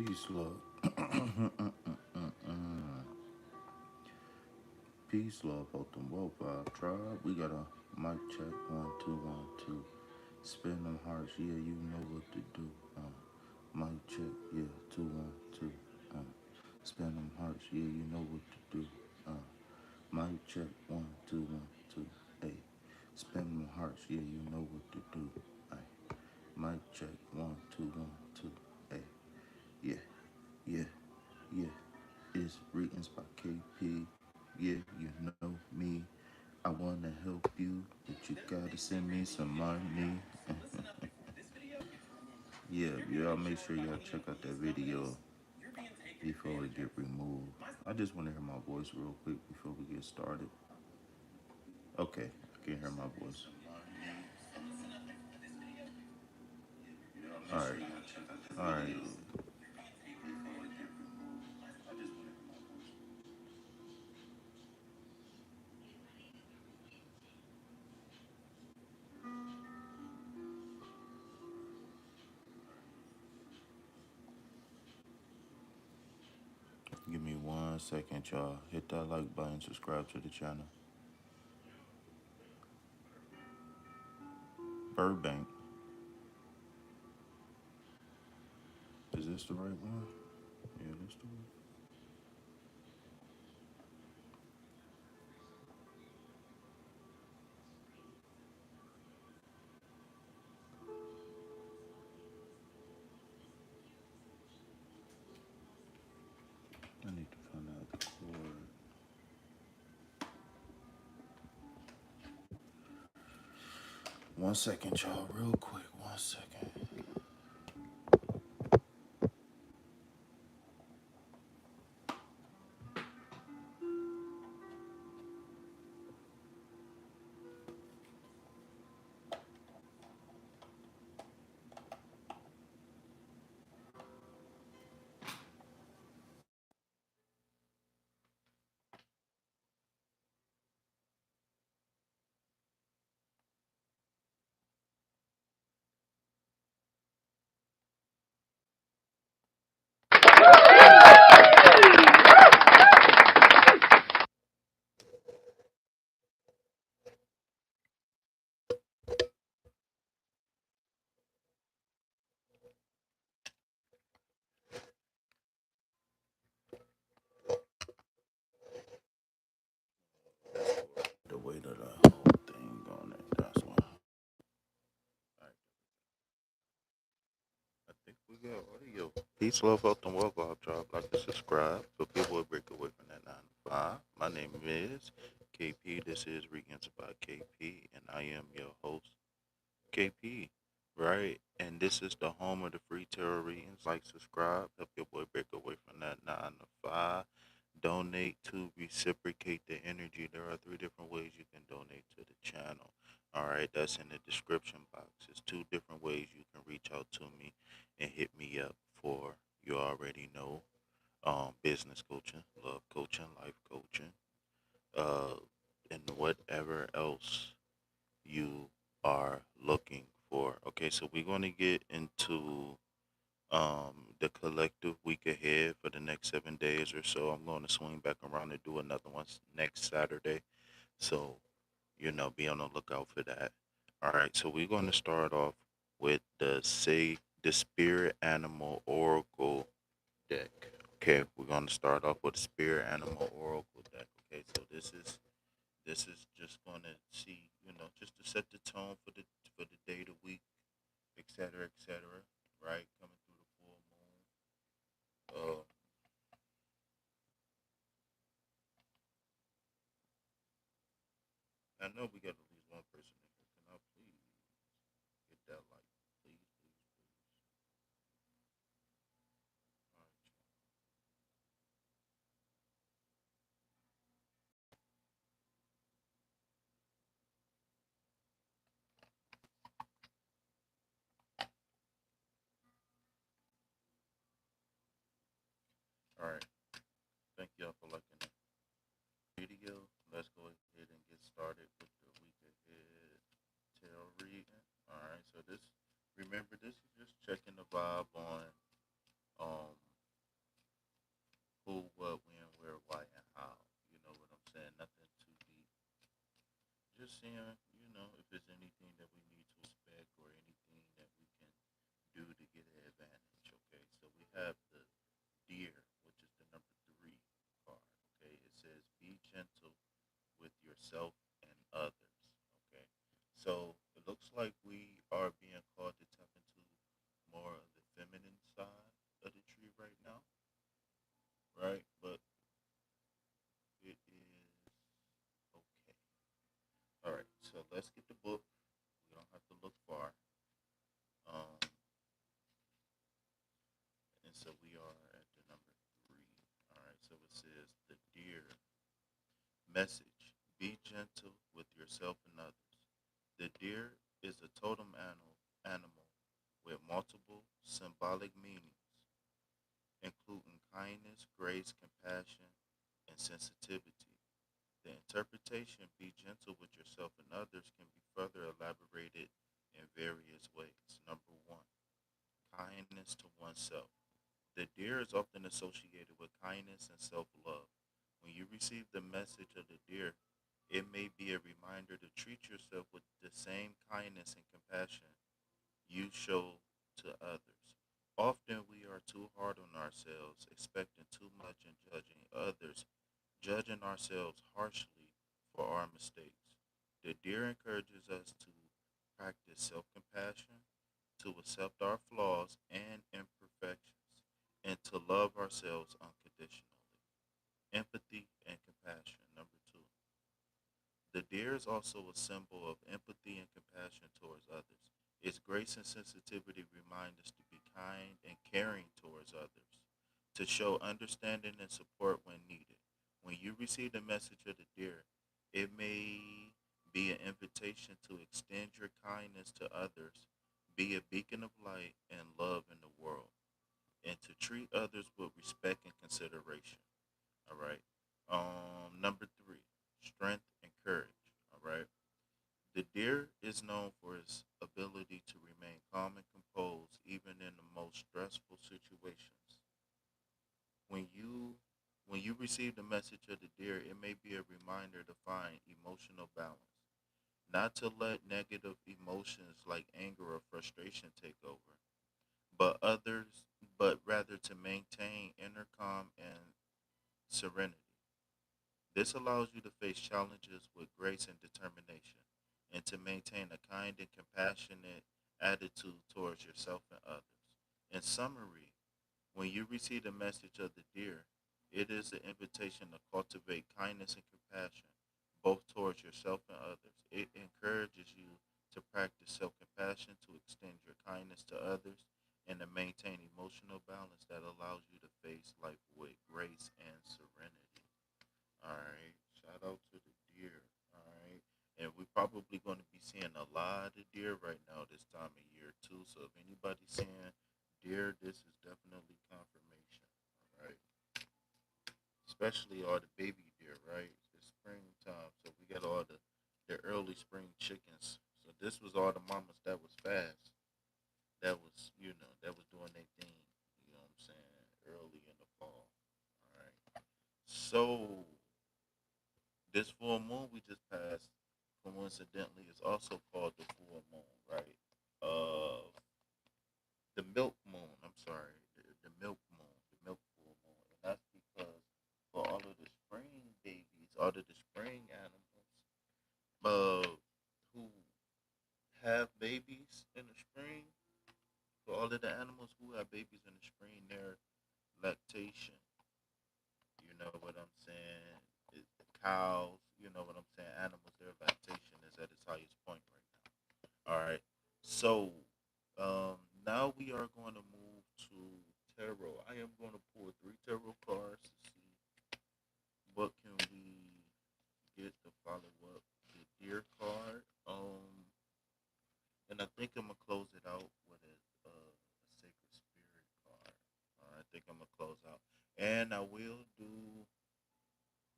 Peace, love. Peace, love, health, and wealth, our tribe. We got a mic check, 1 2 1 2. Spin them hearts, yeah, you know what to do. Mic check, yeah, 2 1 2. Spin them hearts, yeah, you know what to do. Mic check, 1 2 1 2. Hey, spin them hearts, yeah, you know what to do. Hey, mic check, 1 2 1 2. Hey, yeah, yeah, yeah. It's readings by KP. Yeah, you know me. I wanna help you, but you gotta send me some money. Yeah, y'all make sure y'all check out that video before it get removed. I just wanna hear my voice real quick before we get started. Okay, I can hear my voice. All right, all right. Give me 1 second, y'all. Hit that like button, subscribe to the channel. Burbank. Is this the right one? Yeah, this the one. I need to find out the chord. 1 second, y'all, real quick. 1 second. The weight of the whole thing on it. That's why. Right. I think we got audio. Peace, love, health, and wealth. I'll drop like and subscribe so people will break away from that 9 to 5. My name is KP. This is Regens by KP, and I am your host, KP. Right? And this is the home of the free tarot readings. Like, subscribe, help your boy break away from that 9 to 5. Donate to reciprocate the energy. There are 3 different ways you can donate to the channel. All right, that's in the description box. It's 2 different ways you can reach out to me and hit me up for, you already know, business coaching, love coaching, life coaching, uh, and whatever else you are looking for. Okay, so we're going to get into the collective week ahead for the next 7 days or so. I'm going to swing back around and do another one next Saturday. So, be on the lookout for that. All right, so we're going to start off with the Spirit Animal Oracle deck. Okay, we're going to start off with the Spirit Animal Oracle deck. Okay, so this is just going to see, just to set the tone for the day, the week, etc., right? Coming through the full moon. Uh, I know we got at least one person in here. Can I please get that like, please, please, please? All right. Thank y'all for liking the video. Let's go ahead and get started with the week ahead tarot reading. All right. So remember, this is just checking the vibe on seeing, if there's anything that we need to expect or anything that we can do to get an advantage. Okay, so we have the deer, which is the number 3 card. Okay, it says be gentle with yourself and others. Okay, so it looks like we are being called to tap into more of the feminine side of the tree right now, right? But it is okay. All right, so let's get the book. We don't have to look far. Um, and so we are at the number 3. All right, so it says the deer message: be gentle with yourself and others. The deer is a totem animal with multiple symbolic meanings, including kindness, grace, compassion, and sensitivity. The interpretation, be gentle with yourself and others, can be further elaborated in various ways. Number 1, kindness to oneself. The deer is often associated with kindness and self love. When you receive the message of the deer, it may be a reminder to treat yourself with the same kindness and compassion you show to others. Often we are too hard on ourselves, expecting too much and judging ourselves harshly for our mistakes. The deer encourages us to practice self compassion, to accept our flaws and imperfections, and to love ourselves unconditionally. Empathy and compassion. Number 2. The deer is also a symbol of empathy and compassion towards others. Its grace and sensitivity remind us to be kind and caring towards others, to show understanding and support when needed. When you receive the message of the deer, it may be an invitation to extend your kindness to others, be a beacon of light and love in the world, and to treat others with respect and consideration. All right. Number 3, strength and courage. All right. The deer is known for its ability to remain calm and composed even in the most stressful situations. When you when you receive the message of the deer, it may be a reminder to find emotional balance, not to let negative emotions like anger or frustration take over, but others but rather to maintain inner calm and serenity. This allows you to face challenges with grace and determination, and to maintain a kind and compassionate attitude towards yourself and others. In summary, when you receive the message of the deer, it is an invitation to cultivate kindness and compassion, both towards yourself and others. It encourages you to practice self compassion, to extend your kindness to others, and to maintain emotional balance that allows you to face life with grace and serenity. All right. Shout out to the deer. All right. And we're probably going to be seeing a lot of deer right now this time of year too. So if anybody's seeing deer, this is definitely confirmation. All right. Especially all the baby deer, right? It's springtime, so we got all the early spring chickens. So this was all the mamas that was fast. That was that was doing their thing. You know what I'm saying? Early in the fall. All right. So this full moon we just passed, coincidentally, is also called the full moon, right? The milk moon. I'm sorry, the milk moon, the milk full moon, and that's because for all of the spring babies, all of the spring animals, who have babies in the spring, for all of the animals who have babies in the spring, their lactation, you know what I'm saying? Cows, you know what I'm saying? Animals, their lactation is at its highest point right now. All right. So now we are going to move to tarot. I am going to pull 3 tarot cards to see what can we get to follow up the deer card. And I think I'm gonna close it out with a sacred spirit card. All right, I think I'm gonna close out, and I will do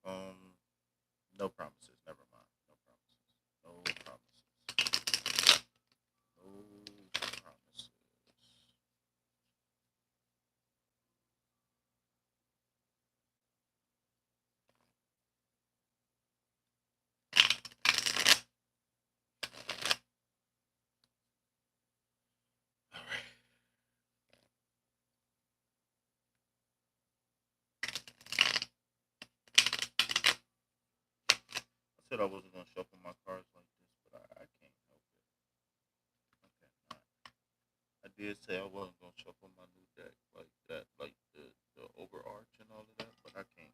um no promises. Never mind. No promises. No promises. No promises. said I wasn't gonna shuffle my cards like this, but I can't help it. Okay, I did say I wasn't gonna shuffle my new deck like that, like the overarch and all of that, but I can't.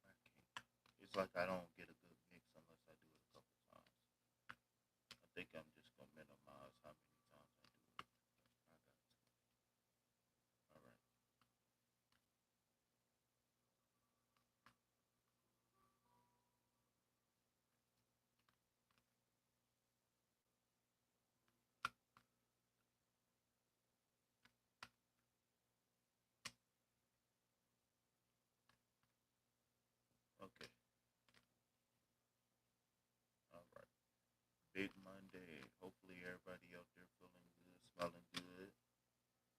I can't. It's like I don't get a good mix unless I do it a couple times. I think I'm just gonna minimize how many times I do it. I got to. All right. Okay. All right. Big Monday. Hopefully everybody out there feeling good, smelling good.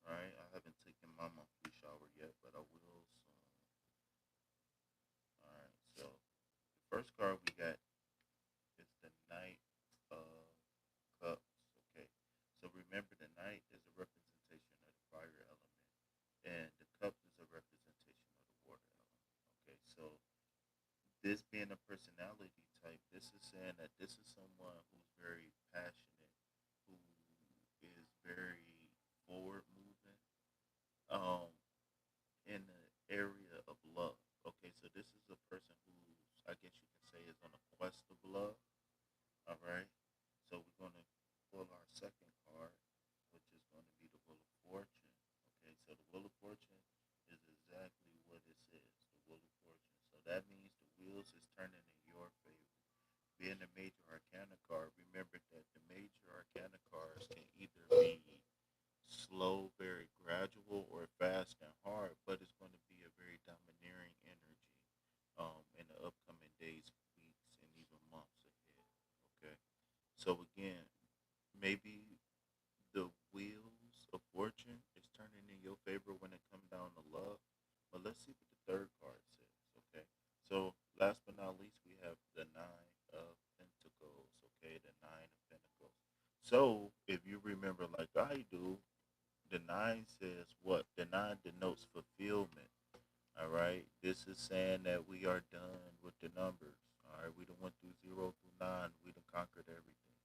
All right. I haven't taken my monthly shower yet, but I will soon. All right. So the first card we got is the Knight of Cups. Okay. So remember, the Knight is a representation of the fire element, and the Cups is a representation of the water element. Okay. So this being a personality type, this is saying that this is someone who's very passionate, who is very forward moving, um, in the area of love. Okay, so this is a person who's, I guess you can say, is on a quest of love. All right, so we're going to pull our second card, which is going to be the Wheel of Fortune. Okay, so the Wheel of Fortune is exactly what it says, the Wheel of Fortune. So that means the wheels is turning in your favor. Being a major arcana card, remember that the major arcana cards can either be slow, very gradual, or fast and hard, but it's going to be a very domineering energy in the upcoming days, weeks, and even months ahead. Okay, so again, maybe the wheels of fortune is turning in your favor when it comes down to love, but let's see what the third card says. Okay, so last but not least, we have the Nine of Pentacles. Okay, the Nine of Pentacles. So if you remember, like I do, the nine says what? The nine denotes fulfillment. All right. This is saying that we are done with the numbers. All right. We done went through 0 through 9. We done conquered everything.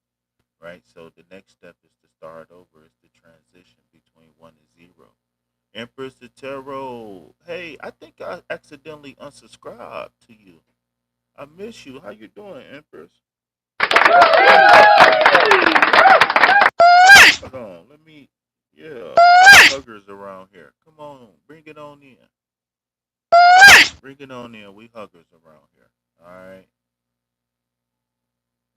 Right. So the next step is to start over. It's the transition between 1 and 0. Empress the Tarot. Hey, I think I accidentally unsubscribed to you. I miss you. How you doing, Empress? Hold on. Let me. Yeah. Huggers around here. Come on. Bring it on in. Bring it on in. We huggers around here. All right.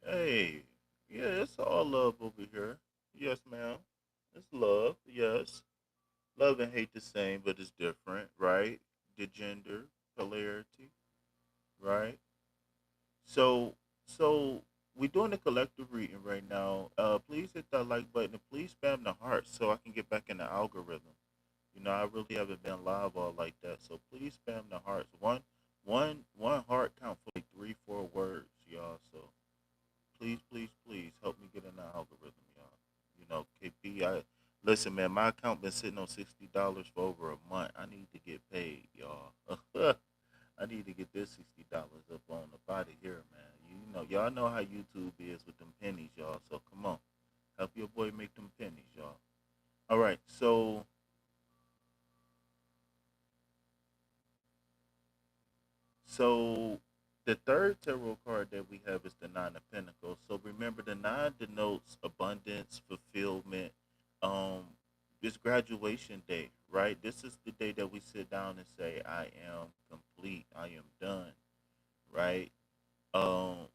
Hey. Yeah, it's all love over here. Yes, ma'am. It's love. Yes. Love and hate the same, but it's different, right? The gender, polarity, right? So, so we're doing a collective reading right now. Please hit that like button and please spam the heart so I can get back in the algorithm. You know, I really haven't been live all like that. So please spam the hearts. One heart count for like 3, 4 words, y'all. So please, please, please help me get in the algorithm, y'all. You know, KP, listen, man. My account been sitting on $60 for over a month. I need to get paid, y'all. I need to get this $60 up on the body here, man. You know, y'all know how YouTube is with them pennies, y'all. So come on, help your boy make them pennies, y'all. All right, so the third tarot card that we have is the Nine of Pentacles. So remember, the nine denotes abundance, fulfillment. Um, this graduation day, right? This is the day that we sit down and say, "I am complete. I am done." Right? Um,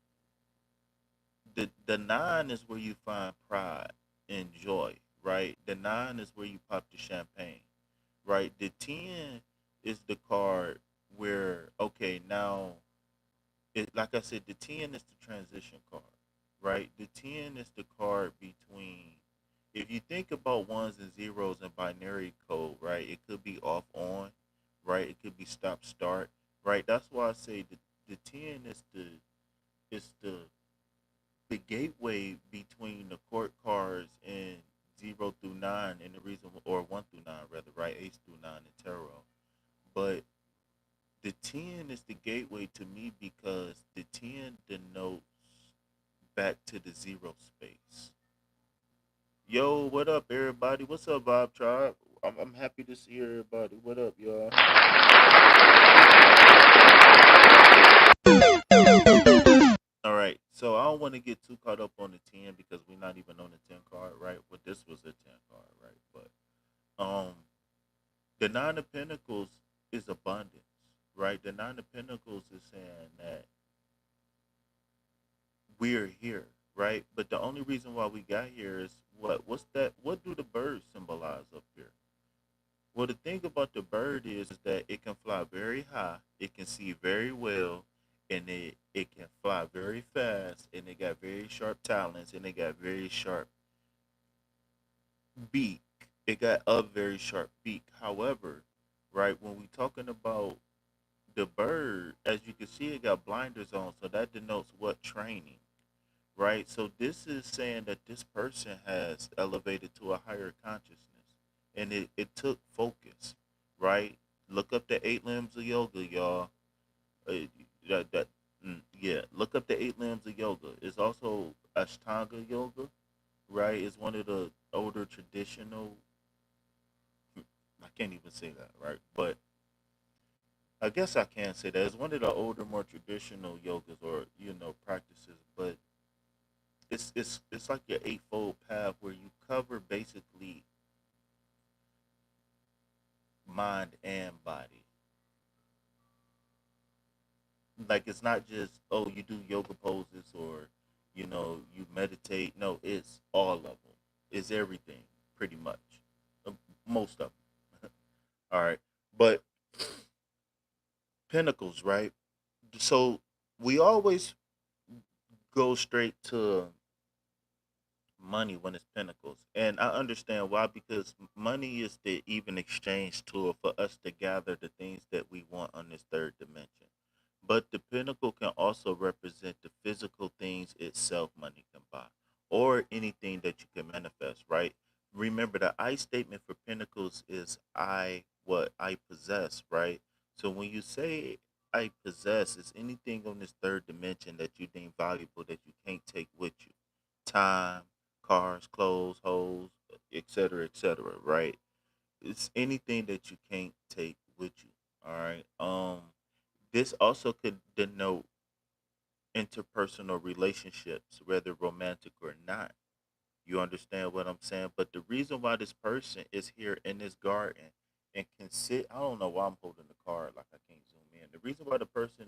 the nine is where you find pride and joy. Right? The nine is where you pop the champagne. Right? The 10 is the card where okay now like I said, the 10 is the transition card, right? The 10 is the card between, if you think about ones and zeros in binary code, right? It could be off on, right? It could be stop start, right? That's why I say the 10 is the gateway between the court cards and 0 through 9, and the reason, or 1 through 9 rather, right? Ace through 9 in tarot. But The 10 is the gateway to me because the 10 denotes back to the zero space. Yo, what up, everybody? What's up, Vibe Tribe? I'm happy to see everybody. What up, y'all? All right, so I don't want to get too caught up on the 10 because we're not even on the 10 card, right? But this was a 10 card, right? But the Nine of Pentacles is abundance, right? The Nine of Pentacles is saying that we're here, right? But the only reason why we got here is what? What's that? What do the birds symbolize up here? Well, the thing about the bird is that it can fly very high, it can see very well, and it can fly very fast, and it got very sharp talons, and it got very sharp beak. It got a very sharp beak. However, right when we talking about the bird, as you can see, it got blinders on, so that denotes what training, right? So this is saying that this person has elevated to a higher consciousness, and it took focus, right? Look up the eight limbs of yoga, y'all. Uh, yeah, look up the eight limbs of yoga. It's also Ashtanga yoga, right? It's one of the older traditional. I can't even say that, right? But I guess I can say that it's one of the older, more traditional yogas or practices. But it's like your eightfold path where you cover basically mind and body. Like it's not just you do yoga poses or you meditate. No, it's all of them. It's everything pretty much. Uh, Most of them. All right, but Pentacles, right? So we always go straight to money when it's Pentacles, and I understand why, because money is the even exchange tool for us to gather the things that we want on this third dimension. But the Pentacle can also represent the physical things itself money can buy, or anything that you can manifest, right? Remember, the I statement for Pentacles is I what I possess, right? So when you say I possess, it's anything on this third dimension that you deem valuable that you can't take with you. Time, cars, clothes, hoes, etc., right? It's anything that you can't take with you. All right. This also could denote interpersonal relationships, whether romantic or not. You understand what I'm saying? But the reason why this person is here in this garden and can sit, I don't know why I'm holding the card like I can't zoom in. The reason why the person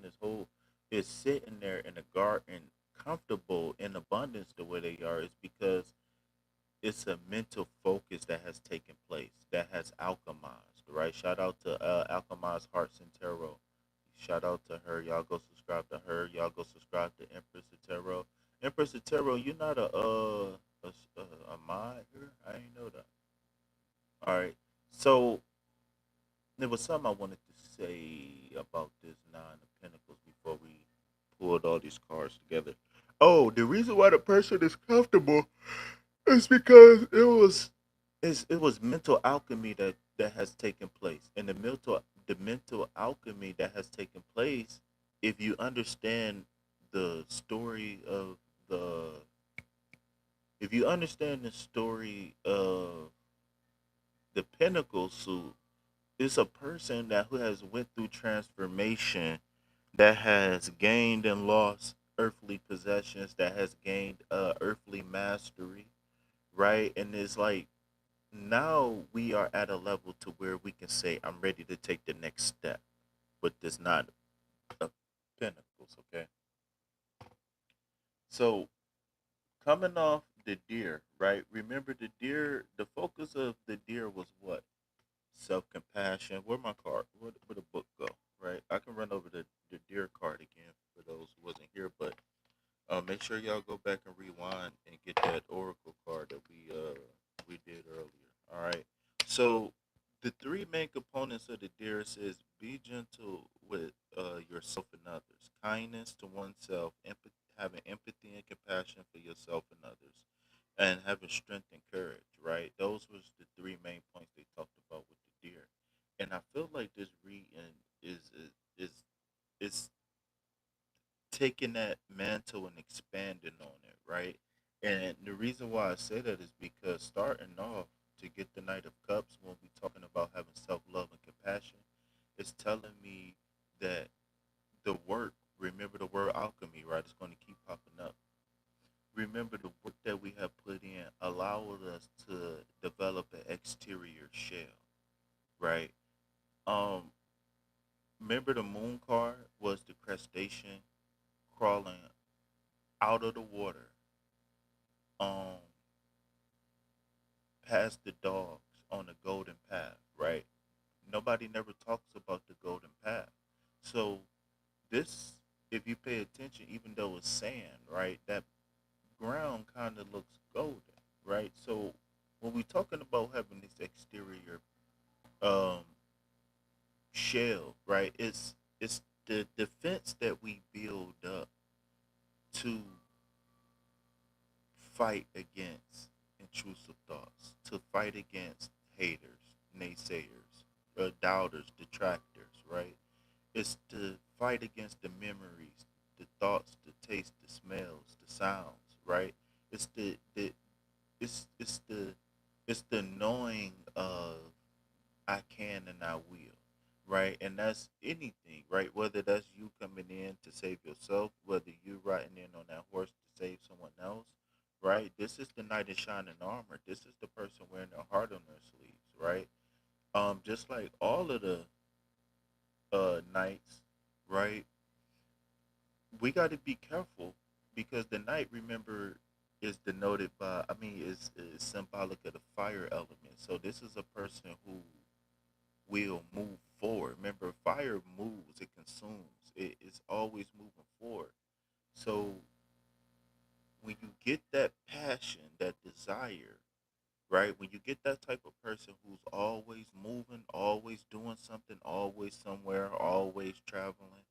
is sitting there in the garden comfortable in abundance the way they are is because it's a mental focus that has taken place, that has alchemized, right? Shout out to Alchemized Hearts and Tarot. Shout out to her. Y'all go subscribe to her. Y'all go subscribe to Empress of Tarot. Empress of Tarot, you're not a mod here? I didn't know that. All right. So there was something I wanted to say about this Nine of Pentacles before we pulled all these cards together. Oh, the reason why the person is comfortable is because it was mental alchemy that has taken place, and the mental alchemy that has taken place. If you understand the story of the, if you understand the story of the Pinnacle suit, it's a person that who has went through transformation, that has gained and lost earthly possessions, that has gained earthly mastery, right? And it's like now we are at a level to where we can say I'm ready to take the next step with this not of pentacles. Okay, so coming off the deer, right? Remember the deer, the focus of the deer was what? Self-compassion. Where my card, where the book go? Right, I can run over the deer card again for those who wasn't here, but make sure y'all go back and rewind and get that oracle card that we did earlier. All right. So the three main components of the deer says be gentle with yourself and others, kindness to oneself, having empathy and compassion for yourself and others, and having strength and courage. Right. Those was the three main points they talked about with the deer, and I feel like this reading is it's taking that mantle and expanding on it, right? And the reason why I say that is because starting off to get the Knight of Cups when we talking about having self love and compassion, it's telling me that the work, remember the word alchemy, right? It's going to keep popping up. Remember the work that we have put in allowed us to develop an exterior shell, right? Um, Remember the moon card was the crustacean crawling out of the water, um, past the dogs on the golden path, right? Nobody never talks about the golden path. So this, if you pay attention, even though it's sand, right, that ground kind of looks golden, right? So when we're talking about having this exterior um, shell, right, it's the defense that we build up to fight against intrusive thoughts, to fight against haters, naysayers, doubters, detractors, right? It's to fight against the memories, the thoughts, the taste, the smells, the sounds, right? It's the it's it's the knowing of I can and I will, right? And that's anything, right? Whether that's you coming in to save yourself, whether you riding in on that horse to save someone else, right? This is the knight in shining armor. This is the person wearing their heart on their sleeves, right? Just like all of the knights, right? We got to be careful because the knight, remember, is denoted by, I mean, is symbolic of the fire element. So this is a person who will move forward. Remember, fire moves, it consumes, it's always moving forward. So when you get that passion, that desire, right? When you get that type of person who's always moving, always doing something, always somewhere, always traveling,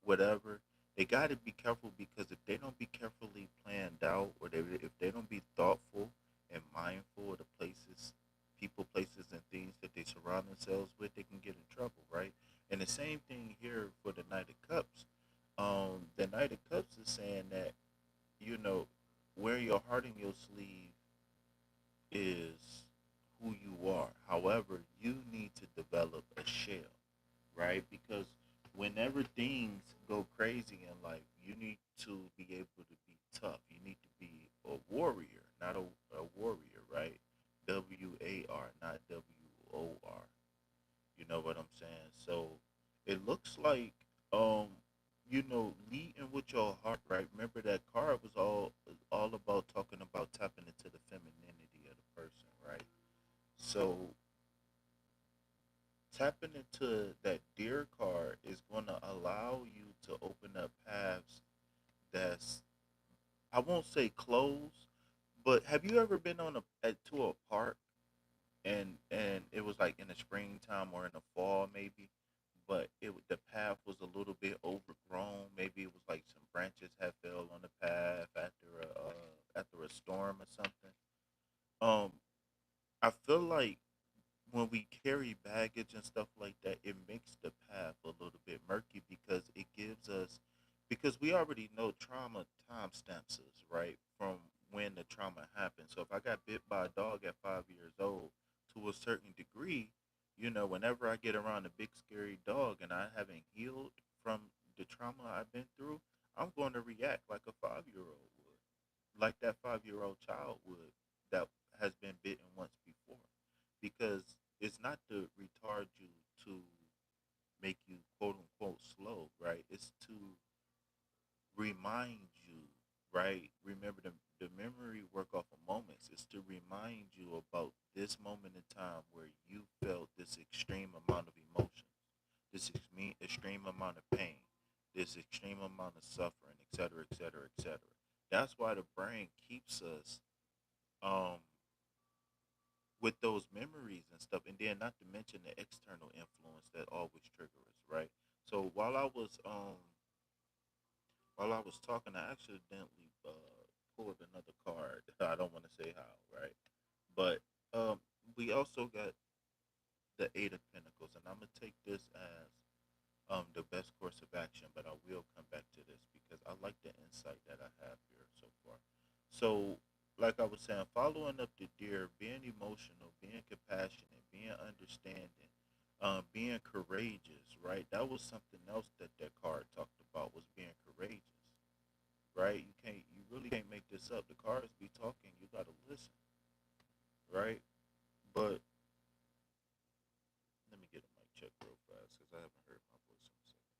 whatever, they got to be careful because if they don't be carefully planned out, or if they don't be thoughtful and mindful of the places, people, places, and things that they surround themselves with, they can get in trouble, right? And the same thing here for the Knight of Cups. The Knight of Cups is saying that, you know, wear your heart in your sleeve is who you are. However, you need to develop a shell, right? Because whenever things go crazy in life, you need to be able to be tough. You need to be a warrior, not a warrior, right? WAR, not WOR. You know what I'm saying? So it looks like, um, leading with your heart, right? Remember that card was all about talking about tapping into the femininity of the person, right? So tapping into that deer card is going to allow you to open up paths that's, I won't say closed, but have you ever been to a park and it was like in the springtime or in the fall maybe, but the path was a little bit overgrown. Maybe it was like some branches had fell on the path after a storm or something. Um, I feel like when we carry baggage and stuff like that, it makes the path a little bit murky because it gives us, because we already know trauma timestamps us, right? From when the trauma happened. So if I got bit by a dog at 5 years old, to a certain degree, whenever I get around a big scary dog and I haven't healed from the trauma I've been through, I'm going to react like a 5 year old would, like that 5 year old child would that has been bitten once before, because it's not to retard you, to make you quote unquote slow, right? It's to remind you, right? Remember the memory work off of moments. It's to remind you about this moment in time where you felt this extreme amount of emotion, this extreme amount of pain, this extreme amount of suffering, et cetera, et cetera, et cetera. That's why the brain keeps us um with those memories and stuff, and then not to mention the external influence that always trigger us, right? So while I was talking, I accidentally pulled another card. I don't want to say how, right? But we also got the Eight of Pentacles, and I'm gonna take this as the best course of action, but I will come back to this because I like the insight that I have here so far. So, like I was saying, following up the deer, being emotional, being compassionate, being understanding, being courageous, right? That was something else that that card talked about was being courageous, right? You really can't make this up. The cards be talking, you gotta listen, right? But let me get a mic check real fast because I haven't heard my voice in a second.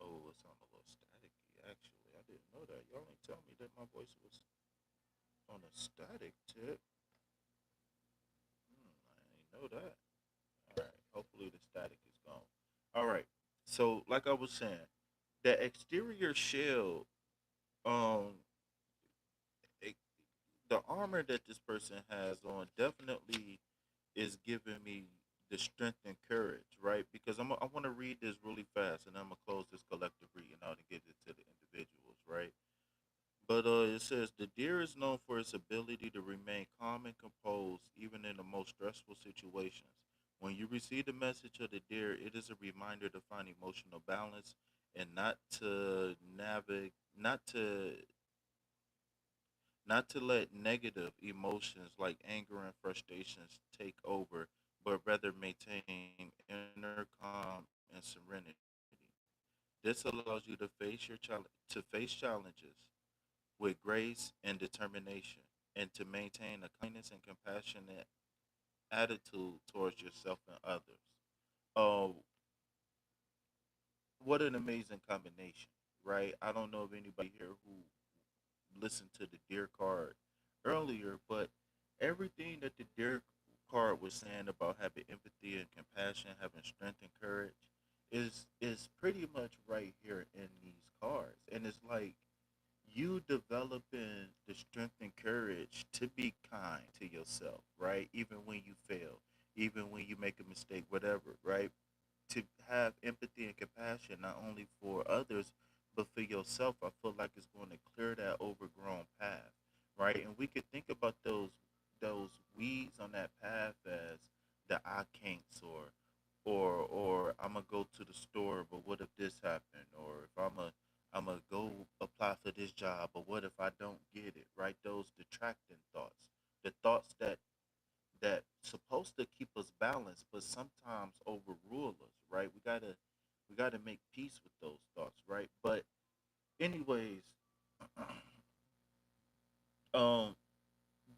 Oh, it sounded a little staticky. Actually, I didn't know that. Y'all ain't tell me that my voice was on a static tip. I ain't know that. All right. Hopefully the static is gone. All right. So, like I was saying, the exterior shell, um, it, the armor that this person has on definitely is giving me the strength and courage, right? Because I want to read this really fast, and I'm gonna close this collective reading out and get it to the individuals, right? But it says the deer is known for its ability to remain calm and composed even in the most stressful situations. When you receive the message of the deer, it is a reminder to find emotional balance and not to let negative emotions like anger and frustrations take over, but rather maintain inner calm and serenity. This allows you to face challenges with grace and determination, and to maintain a kindness and compassionate attitude towards yourself and others. Oh, what an amazing combination, right? I don't know of anybody here who listened to the Deer card earlier, but everything that the Deer card was saying about having empathy and compassion, having strength and courage, is pretty much right here in these cards, and it's like you developing the strength and courage to be kind to yourself, right? Even when you fail, even when you make a mistake, whatever, right? To have empathy and compassion not only for others but for yourself, I feel like it's going to clear that overgrown path, right? And we could think about those weeds on that path as the I can'ts, or I'm gonna go to the store, but what if this happened? Or if I'm gonna go apply for this job, but what if I don't get it? Right? Those detracting thoughts, the thoughts that supposed to keep us balanced, but sometimes overrule us. Right? We gotta make peace with those thoughts. Right? But anyways, um,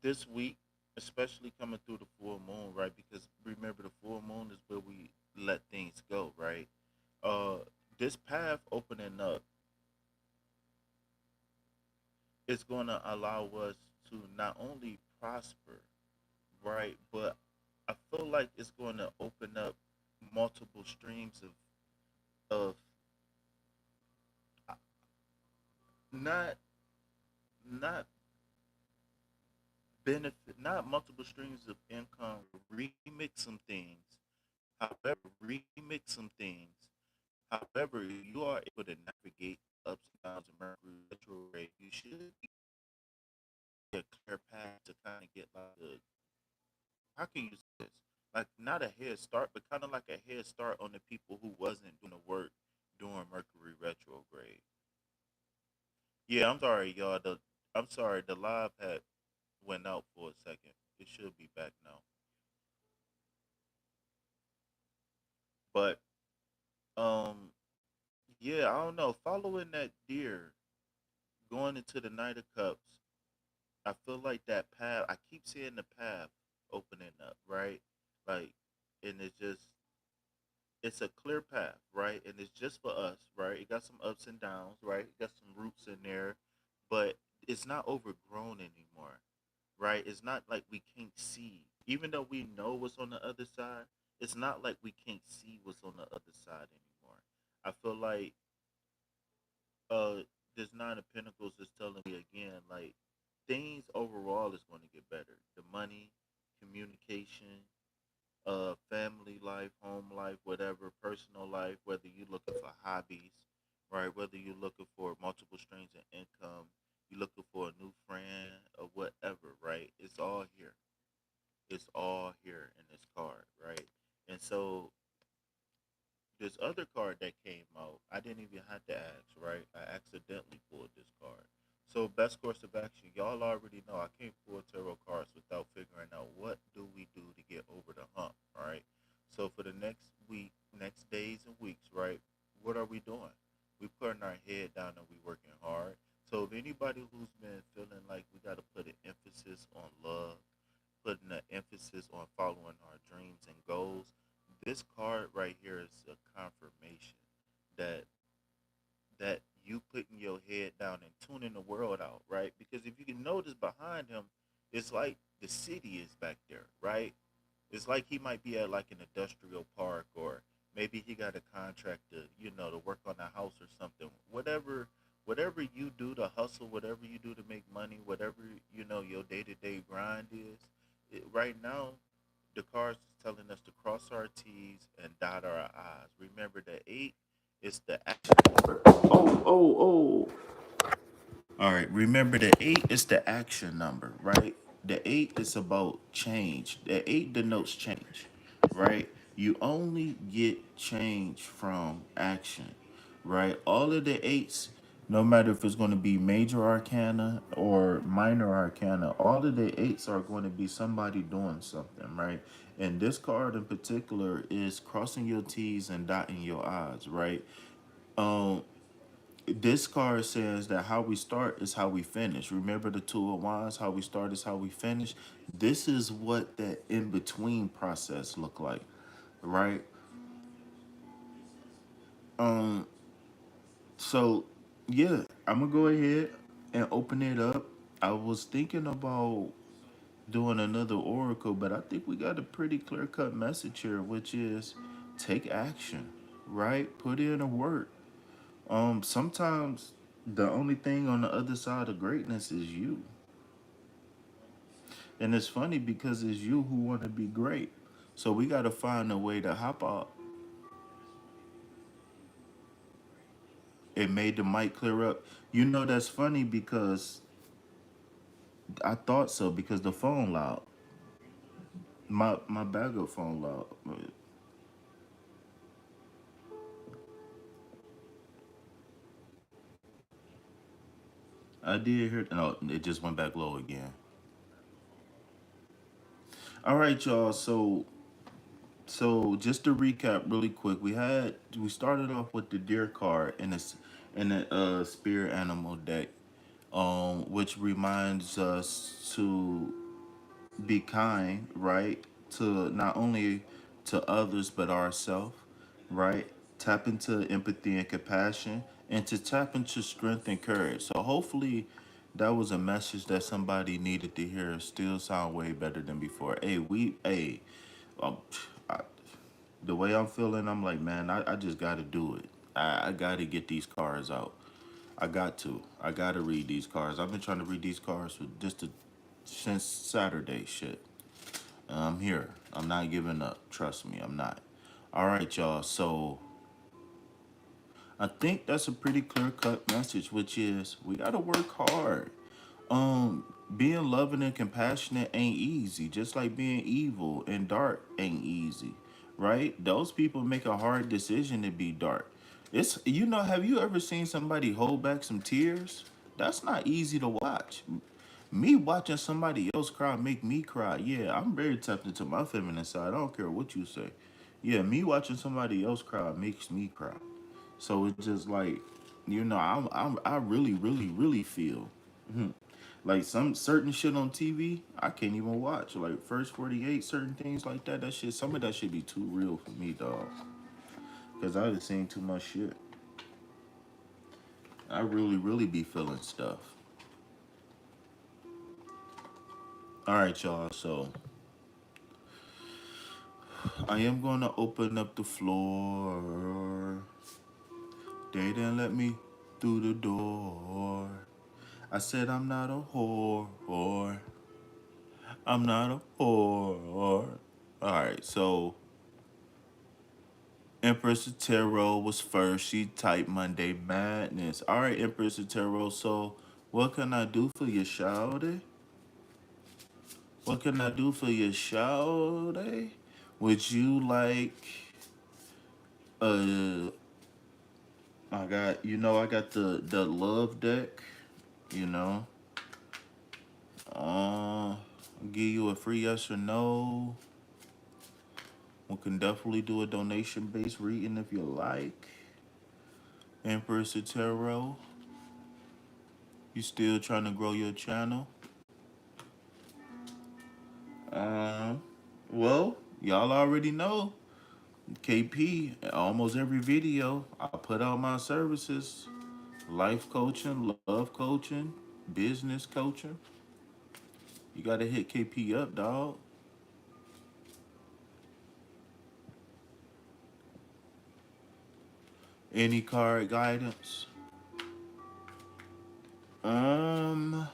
this week, especially coming through the full moon, right? Because remember, the full moon is where we let things go, right? Uh, this path opening up is going to allow us to not only prosper, right? But I feel like it's going to open up multiple streams of uh, not not benefit, not multiple streams of income. Remix some things. However, remix some things. However, you are able to navigate ups and downs of Mercury retrograde. You should be a clear path to kind of get like a, how can you say this? Like not a head start, but kind of like a head start on the people who wasn't doing the work during Mercury retrograde. Yeah, I'm sorry, y'all. I'm sorry, the live had went out for a second. It should be back now. But yeah, I don't know. Following that deer, going into the Knight of Cups, I feel like that path. I keep seeing the path opening up, right? Like, and it's a clear path, right? And it's just for us, right? It got some ups and downs, right? It got some roots in there, but it's not overgrown anymore, right? It's not like we can't see, even though we know what's on the other side. It's not like we can't see what's on the other side anymore. I feel like uh this Nine of Pentacles is telling me again, like things overall is going to get better. The money, communication, family life, home life, whatever, personal life, whether you're looking for hobbies, right? Whether you're looking for multiple streams of income, you're looking for a new friend or whatever, right? It's all here. It's all here in this card, right? And so this other card that came out, I didn't even have to ask, right? I accidentally pulled this card. So best course of action, y'all already know I can't pull tarot cards without figuring out what do we do to get over the hump, right? So for the next week, next days and weeks, right? What are we doing? We putting our head down and we working hard. So if anybody who's been feeling like we got to put an emphasis on love, putting an emphasis on following our dreams and goals, this card right here is a confirmation that you putting your head down and tuning the world out, right? Because if you can notice behind him, it's like the city is back there, right? It's like he might be at like an industrial park, or maybe he got a contract to, to work on a house or something. Whatever you do to hustle, whatever you do to make money, whatever your day-to-day grind is, right now the cards is telling us to cross our T's and dot our I's. Remember, the eight is the action number. Oh. All right. Remember, the eight is the action number, right? The eight is about change. The eight denotes change, right? You only get change from action, right? All of the eights, no matter if it's going to be major arcana or minor arcana, all of the eights are going to be somebody doing something, right? And this card in particular is crossing your T's and dotting your I's, right? Um, this card says that how we start is how we finish. Remember the two of wands, how we start is how we finish. This is what that in between process look like, right? Um, so yeah, I'm gonna go ahead and open it up. I was thinking about doing another oracle, but I think we got a pretty clear cut message here, which is take action, right? Put in a work. Sometimes the only thing on the other side of greatness is you. And it's funny because it's you who want to be great. So we got to find a way to hop out. It made the mic clear up. That's funny because I thought so because the phone loud. My backup phone loud. I did hear. No, it just went back low again. All right, y'all. So just to recap really quick, we started off with the deer card in the spirit animal deck, which reminds us to be kind, right? To not only to others but ourselves, right? Tap into empathy and compassion, and to tap into strength and courage. So hopefully, that was a message that somebody needed to hear. Still sound way better than before. Um, I, the way I'm feeling, I'm like, man, I just got to do it. I got to get these cards out. I got to. I got to read these cards. I've been trying to read these cards since Saturday. Shit. I'm here. I'm not giving up. Trust me, I'm not. All right, y'all. So I think that's a pretty clear cut message, which is we got to work hard. Being loving and compassionate ain't easy, just like being evil and dark ain't easy, right? Those people make a hard decision to be dark. Have you ever seen somebody hold back some tears? That's not easy to watch. Me watching somebody else cry make me cry. Yeah, I'm very tapped into my feminine side. I don't care what you say. Yeah, me watching somebody else cry makes me cry. So it's just like, I really, really, really feel. Like some certain shit on TV, I can't even watch. Like First 48, certain things like that. Some of that should be too real for me, dog. Cause I've seen too much shit. I really, really be feeling stuff. All right, y'all. So I am gonna open up the floor. They didn't let me through the door. I said I'm not a whore. I'm not a whore. All right, so Empress of Tarot was first. She typed Monday Madness. All right, Empress of Tarot. So, what can I do for you, shawty? What can I do for you, shawty? Would you like uh I got the love deck, you know. Uh give you a free yes or no. We can definitely do a donation based reading if you like. Empress Tarot, you still trying to grow your channel? Um, well, y'all already know KP. Almost every video, I put out my services: life coaching, love coaching, business coaching. You gotta hit KP up, dog. Any card guidance? Um,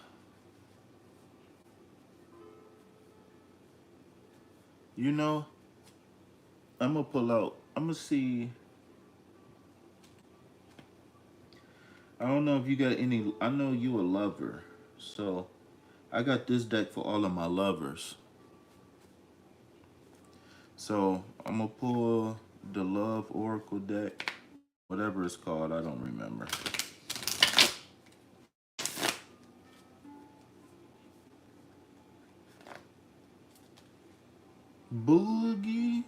you know, I'm gonna pull out. I'm gonna see. I don't know if you got any. I know you a lover, so I got this deck for all of my lovers. So I'm gonna pull the Love Oracle deck, whatever it's called. I don't remember. Boogie.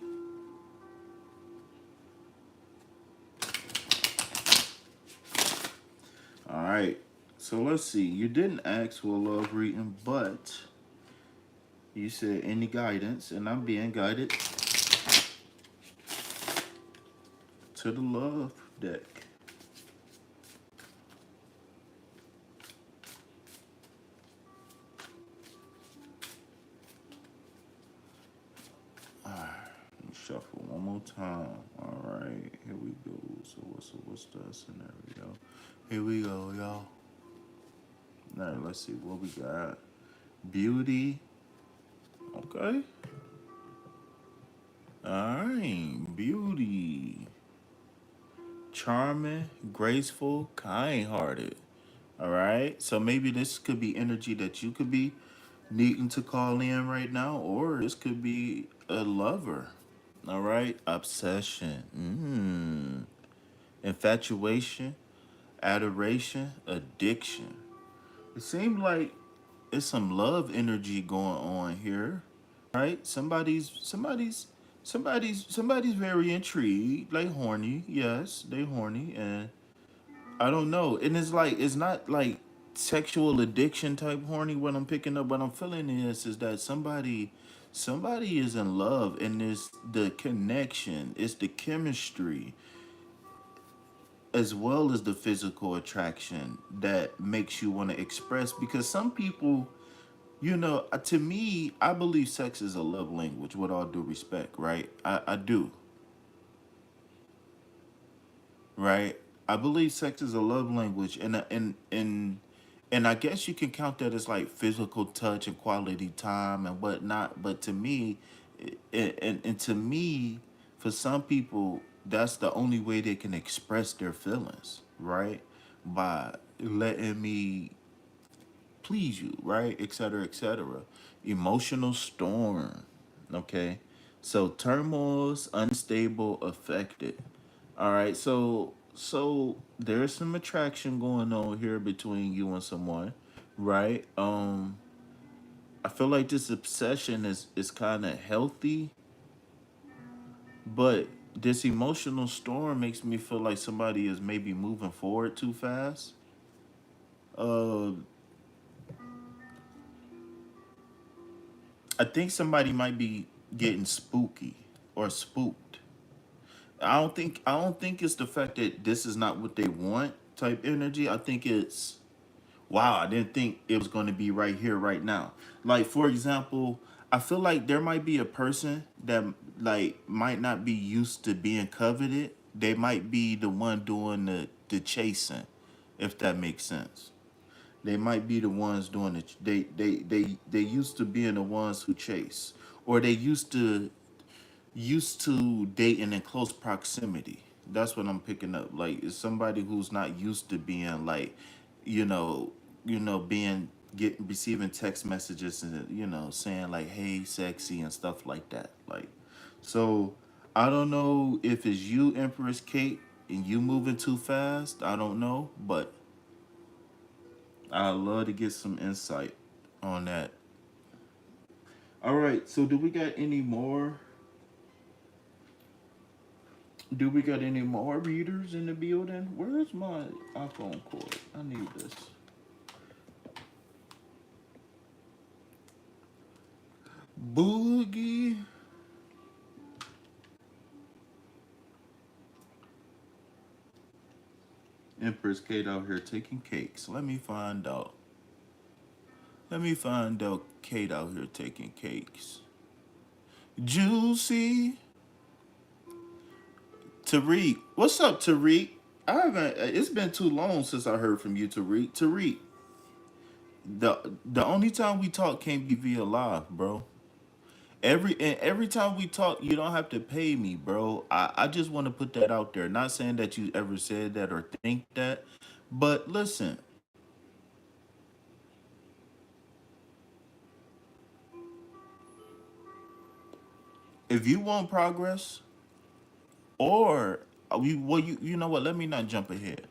All right. So let's see. You didn't ask for a love reading, but you said any guidance, and I'm being guided to the love deck. All right. Let me shuffle one more time. All right. Here we go. So what's the scenario? Here we go, y'all. All right. Let's see what we got. Beauty. Okay. All right. Beauty. Charming, graceful, kind-hearted. All right. So maybe this could be energy that you could be needing to call in right now, or this could be a lover. All right. Obsession. Infatuation, adoration, addiction. It seems like it's some love energy going on here. Right? Somebody's very intrigued, like horny. Yes, they horny, and I don't know. And it's like it's not like sexual addiction type horny. What I'm picking up, what I'm feeling is that somebody is in love, and it's the connection, it's the chemistry, as well as the physical attraction that makes you want to express. Because some people, to me, I believe sex is a love language. With all due respect, right? I do, right? I believe sex is a love language, and I guess you can count that as like physical touch and quality time and whatnot. But to me, and to me, for some people, that's the only way they can express their feelings, right? By letting me please you, right? Et cetera, et cetera. Emotional storm. Okay. So turmoil's unstable, affected. All right. So there's some attraction going on here between you and someone, right? I feel like this obsession is kind of healthy, but this emotional storm makes me feel like somebody is maybe moving forward too fast. Uh, I think somebody might be getting spooky or spooked. I don't think it's the fact that this is not what they want type energy. I think it's wow, I didn't think it was going to be right here right now. Like for example, I feel like there might be a person that like might not be used to being coveted. They might be the one doing the chasing, if that makes sense. They might be the ones doing it. They used to being the ones who chase, or they used to dating in close proximity. That's what I'm picking up. Like it's somebody who's not used to being like, you know, being getting receiving text messages and saying like, "Hey, sexy" and stuff like that. Like, So I don't know if it's you, Empress Kate, and you moving too fast. I don't know, but I'd love to get some insight on that. All right. So do we got any more? Do we got any more readers in the building? Where's my iPhone cord? I need this. Boogie. Empress Kate out here taking cakes. Let me find out. Let me find out Kate out here taking cakes. Juicy. Tariq. What's up, Tariq? I haven't it's been too long since I heard from you, Tariq. Tariq. The only time we talk can't be via live, bro. Every time we talk, you don't have to pay me, bro. I just want to put that out there. Not saying that you ever said that or think that, but listen, if you want progress, or you know what? Let me not jump ahead.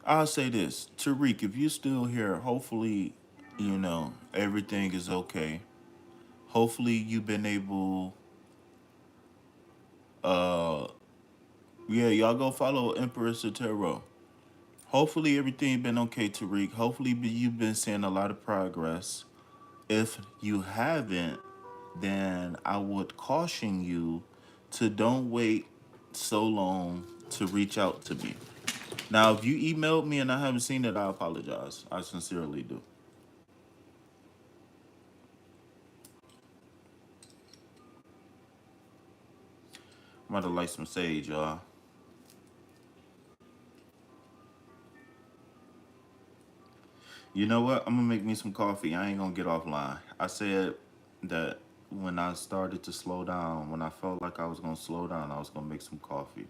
I'll say this, Tariq. If you're still here, hopefully, everything is okay. Hopefully, you've been able. Uh, yeah, y'all go follow Emperor Sotero. Hopefully everything been okay, Tariq. Hopefully you've been seeing a lot of progress. If you haven't, then I would caution you to don't wait so long to reach out to me. Now, if you emailed me and I haven't seen it, I apologize. I sincerely do. I'm about to light some sage, y'all. You know what? I'm gonna make me some coffee. I ain't gonna get offline. I said that when I started to slow down, when I felt like I was gonna slow down, I was gonna make some coffee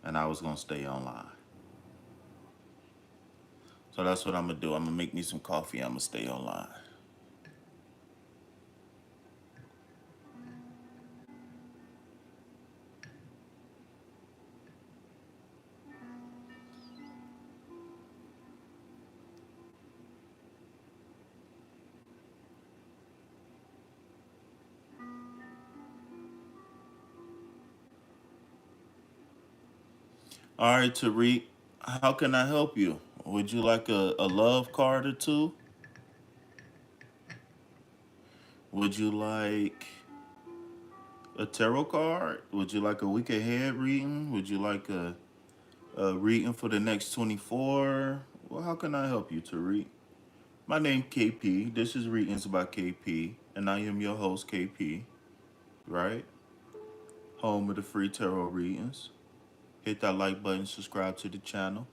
and I was gonna stay online. So that's what I'm gonna do. I'm gonna make me some coffee. I'm gonna stay online. All right, Tariq, how can I help you? Would you like a love card or two? Would you like a tarot card? Would you like a week ahead reading? Would you like a reading for the next 24? Well, how can I help you, Tariq? My name KP. This is Readings by KP, and I am your host, KP, right? Home of the free tarot readings. Hit that like button, subscribe to the channel.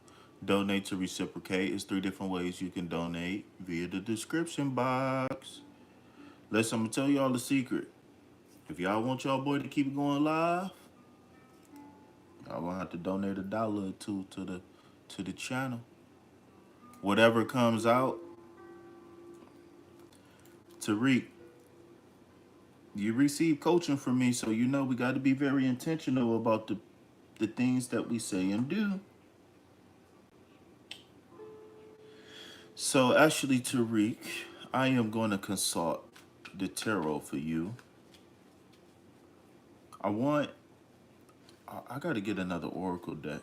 Donate to reciprocate. It's three different ways you can donate via the description box. Listen, I'm gonna tell y'all the secret. If y'all want y'all boy to keep going live, y'all gonna have to donate $1 or two to the channel. Whatever comes out, Tariq, you receive coaching from me, so you know we got to be very intentional about the things that we say and do. So actually, Tariq, I am going to consult the tarot for you. I want. I got to get another oracle deck.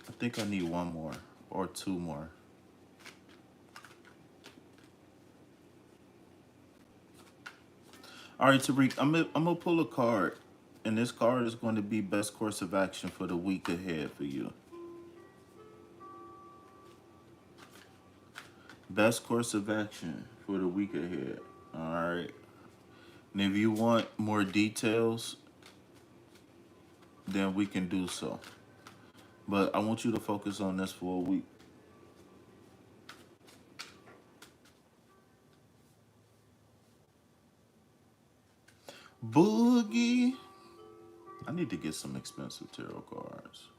I think I need one more or two more. All right, Tariq, I'm gonna pull a card, and this card is going to be best course of action for the week ahead for you. Best course of action for the week ahead. All right. And if you want more details, then we can do so. But I want you to focus on this for a week. Boogie. I need to get some expensive tarot cards.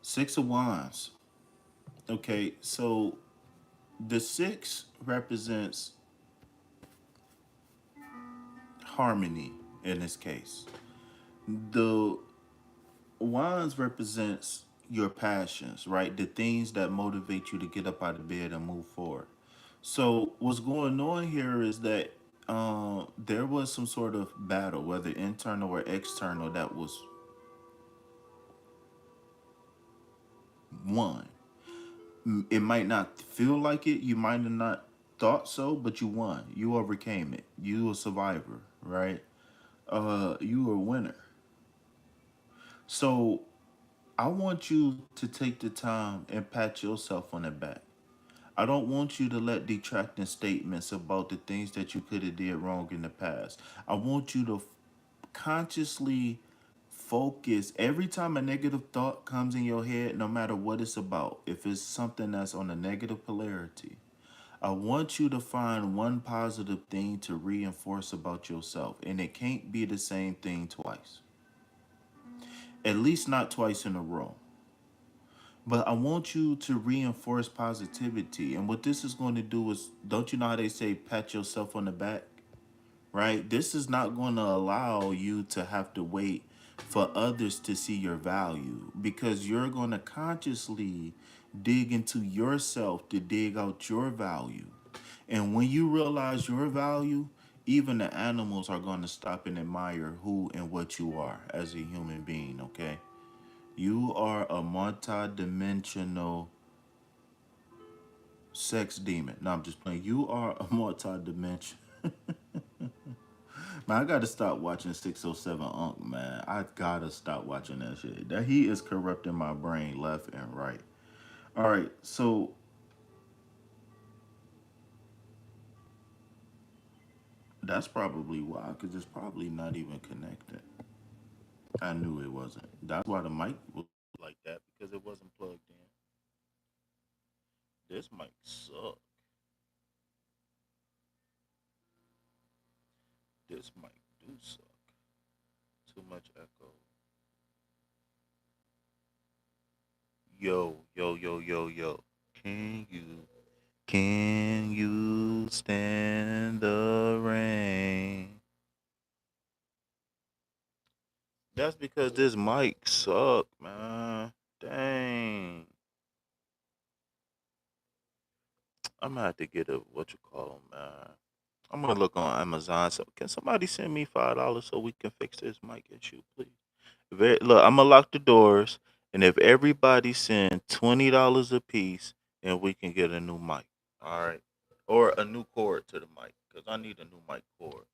Six of Wands. Okay, so the six represents harmony. in this case. The wands represents your passions, right? The things that motivate you to get up out of bed and move forward. So what's going on here is that there was some sort of battle, whether internal or external, that was won. It might not feel like it, you might have not thought so, but you won. You overcame it. You a survivor, right? You a winner. So I want you to take the time and pat yourself on the back. I don't want you to let detracting statements about the things that you could have did wrong in the past. I want you to consciously focus every time a negative thought comes in your head, no matter what it's about. If it's something that's on a negative polarity, I want you to find one positive thing to reinforce about yourself, and it can't be the same thing twice. At least not twice in a row. But I want you to reinforce positivity. And what this is going to do is, don't you know how they say pat yourself on the back? Right? This is not going to allow you to have to wait for others to see your value, because you're going to consciously dig into yourself to dig out your value. And when you realize your value, even the animals are going to stop and admire who and what you are as a human being, okay? You are a multi-dimensional sex demon. No, I'm just playing. You are a multi-dimension. Man, I gotta stop watching 607 Unk, man. I gotta stop watching that shit. That he is corrupting my brain left and right. All right, so that's probably why, because it's probably not even connected. I knew it wasn't. That's why the mic was like that, because it wasn't plugged in. This mic suck. This mic do suck. Too much echo. Yo, yo, yo, yo, yo. Can you can you stand the rain? That's because this mic suck, man. Dang. I'm gonna have to get a what you call 'em, man. I'm gonna look on Amazon. So can somebody send me $5 so we can fix this mic issue, please? Look, I'm gonna lock the doors, and if everybody send $20 a piece, then we can get a new mic. All right, or a new cord to the mic, cause I need a new mic cord.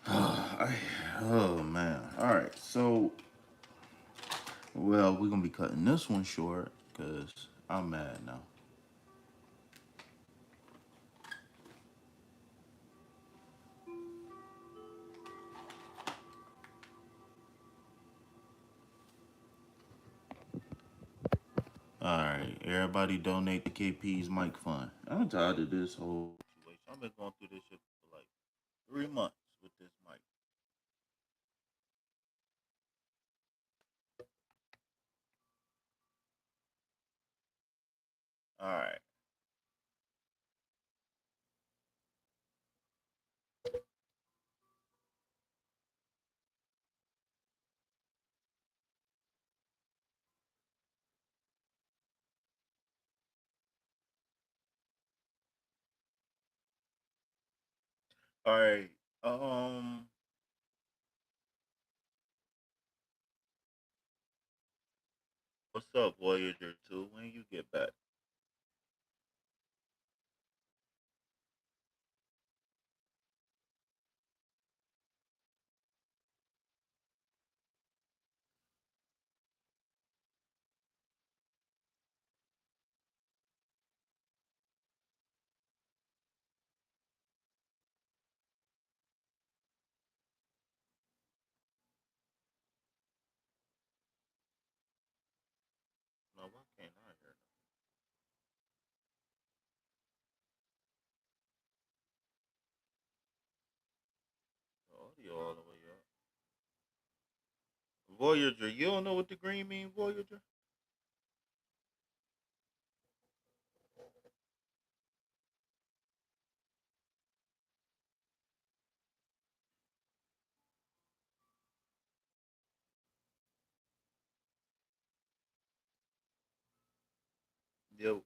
Oh man. All right. So, well, we're gonna be cutting this one short because I'm mad now. All right, everybody donate to KP's mic fund. I'm tired of this whole situation. I've been going through this shit for like 3 months with this mic. All right. All right. Um. What's up, Voyager 2? When you get back? No, why can't I hear the audio all the way up? Voyager, you don't know what the green mean, Voyager? Yo,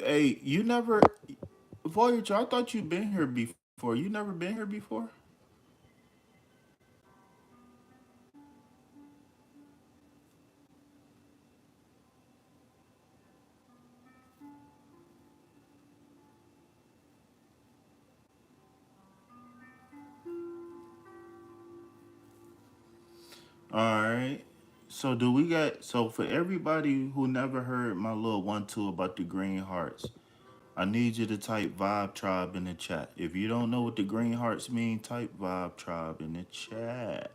hey, you never, Voyager. I thought you'd been here before. You never been here before? All right. So do we got so for everybody who never heard my little 1-2 about the green hearts, I need you to type Vibe Tribe in the chat. If you don't know what the green hearts mean, type Vibe Tribe in the chat.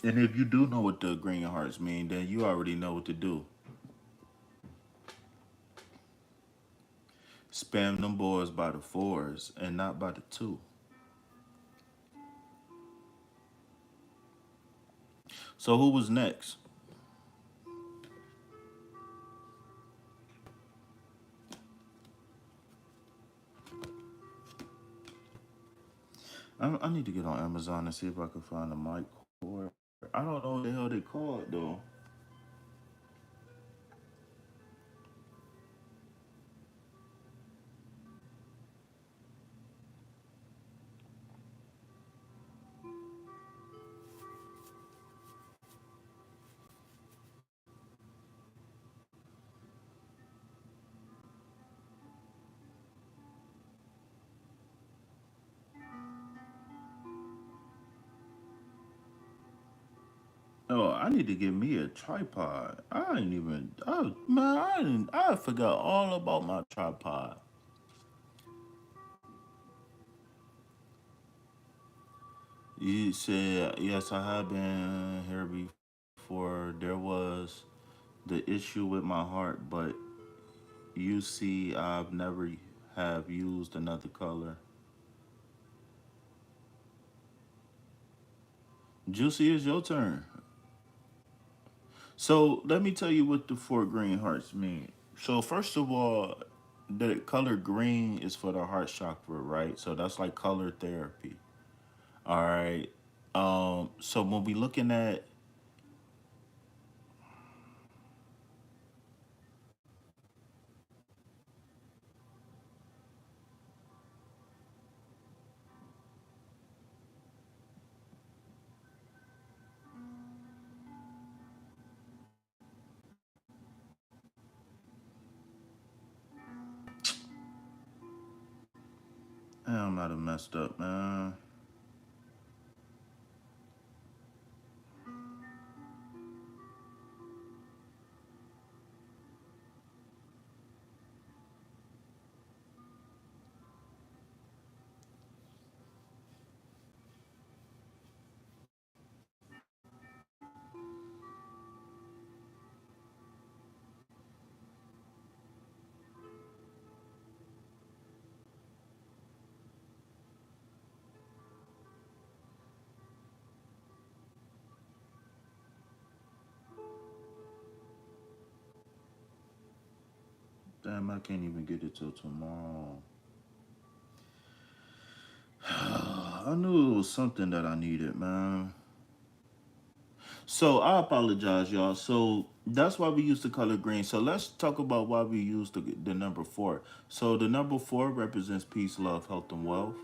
And if you do know what the green hearts mean, then you already know what to do. Spam them boys by the fours and not by the two. So who was next? I need to get on Amazon and see if I can find a mic cord. I don't know what the hell they call it though. Oh, I need to get me a tripod. I ain't even. Oh man, I didn't. I forgot all about my tripod. You said yes. I have been here before. There was the issue with my heart, but you see, I've never have used another color. Juicy, is your turn. So let me tell you what the four green hearts mean. So first of all, the color green is for the heart chakra, right? So that's like color therapy. All right. So when we looking at, I might have messed up, man. Damn, I can't even get it till tomorrow. I knew it was something that I needed, man. So I apologize, y'all. So that's why we use the color green. So let's talk about why we use the number four. So the number four represents peace, love, health, and wealth,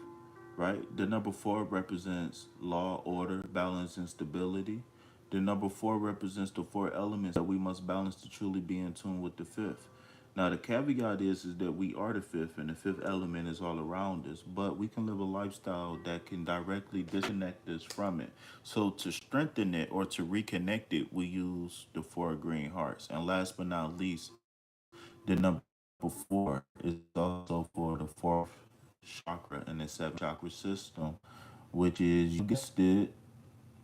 right? The number four represents law, order, balance, and stability. The number four represents the four elements that we must balance to truly be in tune with the fifth. Now the caveat is that we are the fifth, and the fifth element is all around us. But we can live a lifestyle that can directly disconnect us from it. So to strengthen it or to reconnect it, we use the four green hearts. And last but not least, the number four is also for the fourth chakra in the seven chakra system, which is you guessed it,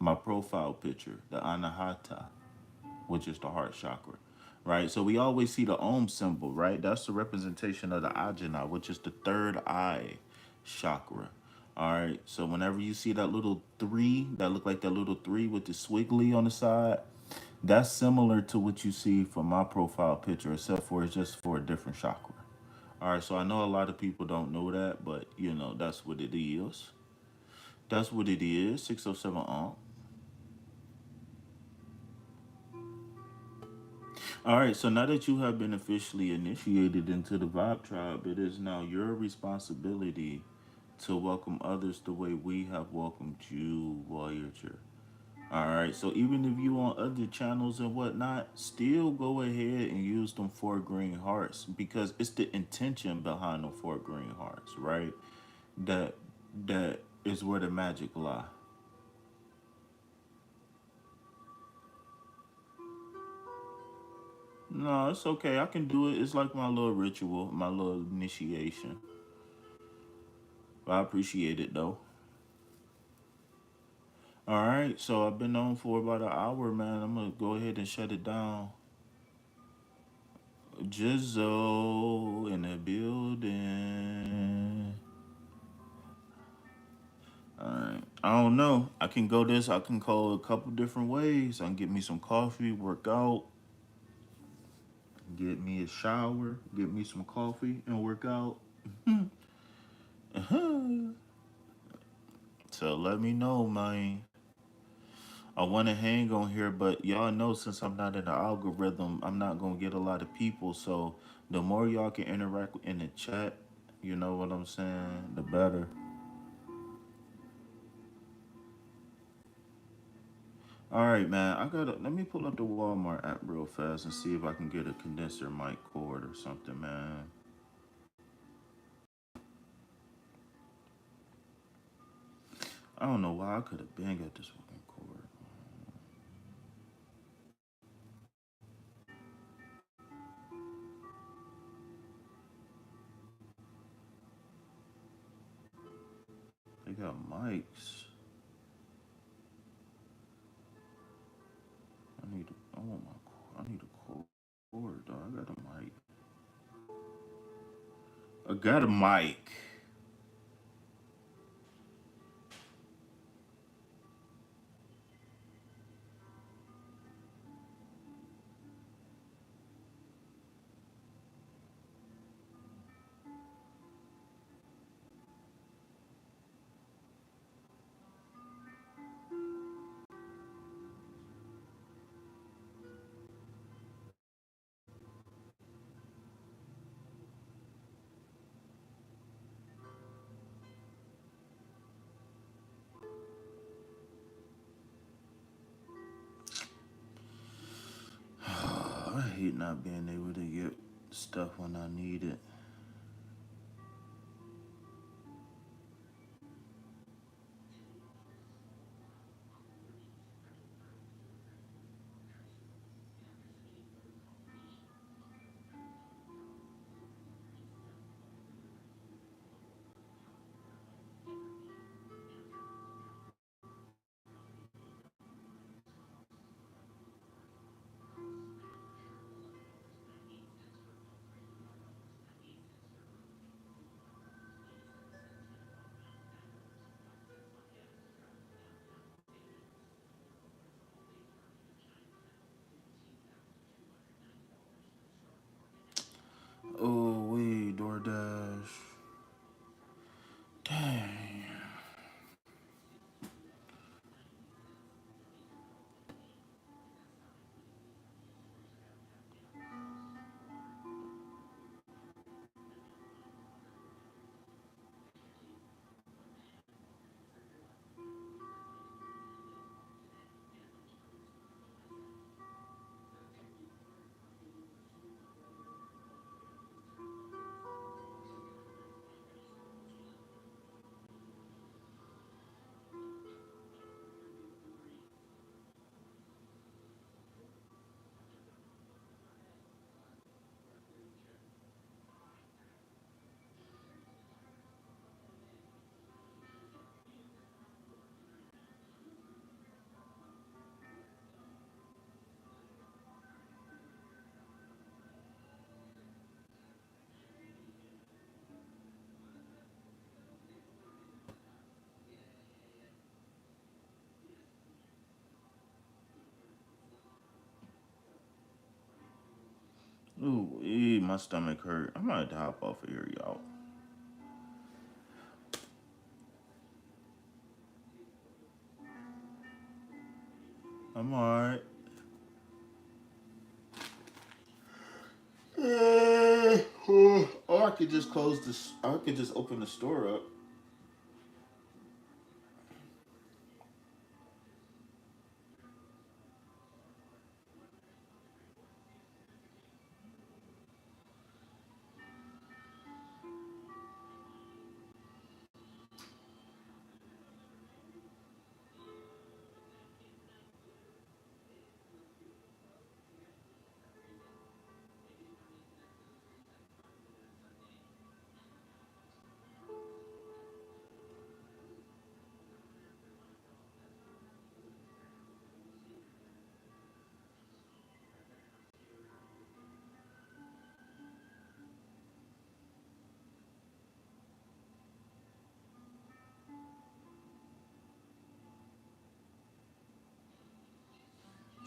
my profile picture, the anahata, which is the heart chakra, right? So we always see the Om symbol, right? That's the representation of the ajna, which is the third eye chakra. All right. So whenever you see that little three, that look like that little three with the squiggly on the side, That's similar to what you see from my profile picture, except for it's just for a different chakra. All right, so I know a lot of people don't know that, but you know that's what it is. That's what it is. 607 on. All right, so now that you have been officially initiated into the Vibe Tribe, it is now your responsibility to welcome others the way we have welcomed you, Voyager. All right, so even if you on other channels and whatnot, still go ahead and use them four green hearts because it's the intention behind the four green hearts, right? That that is where the magic lie. No, it's okay. I can do it. It's like my little ritual, my little initiation. I appreciate it though. All right, so I've been on for about an hour, man. I'm gonna go ahead and shut it down. Jizzo in the building. All right. I don't know. I can go this. I can go a couple different ways. I can get me some coffee, work out, get me a shower, get me some coffee, and work out. So let me know, man. I want to hang on here, but y'all know since I'm not in the algorithm, I'm not gonna get a lot of people. So the more y'all can interact in the chat, you know what I'm saying, the better. All right, man. I gotta let me pull up the Walmart app real fast and see if I can get a condenser mic cord or something, man. I don't know why I could have been got this fucking cord. They got mics. I want I need a cord, dog. I got a mic. I got a mic. I hate not being able to get stuff when I need it. Ooh, my stomach hurt. I might have to hop off of here, y'all. I'm alright. Or I could just close this. I could just open the store up.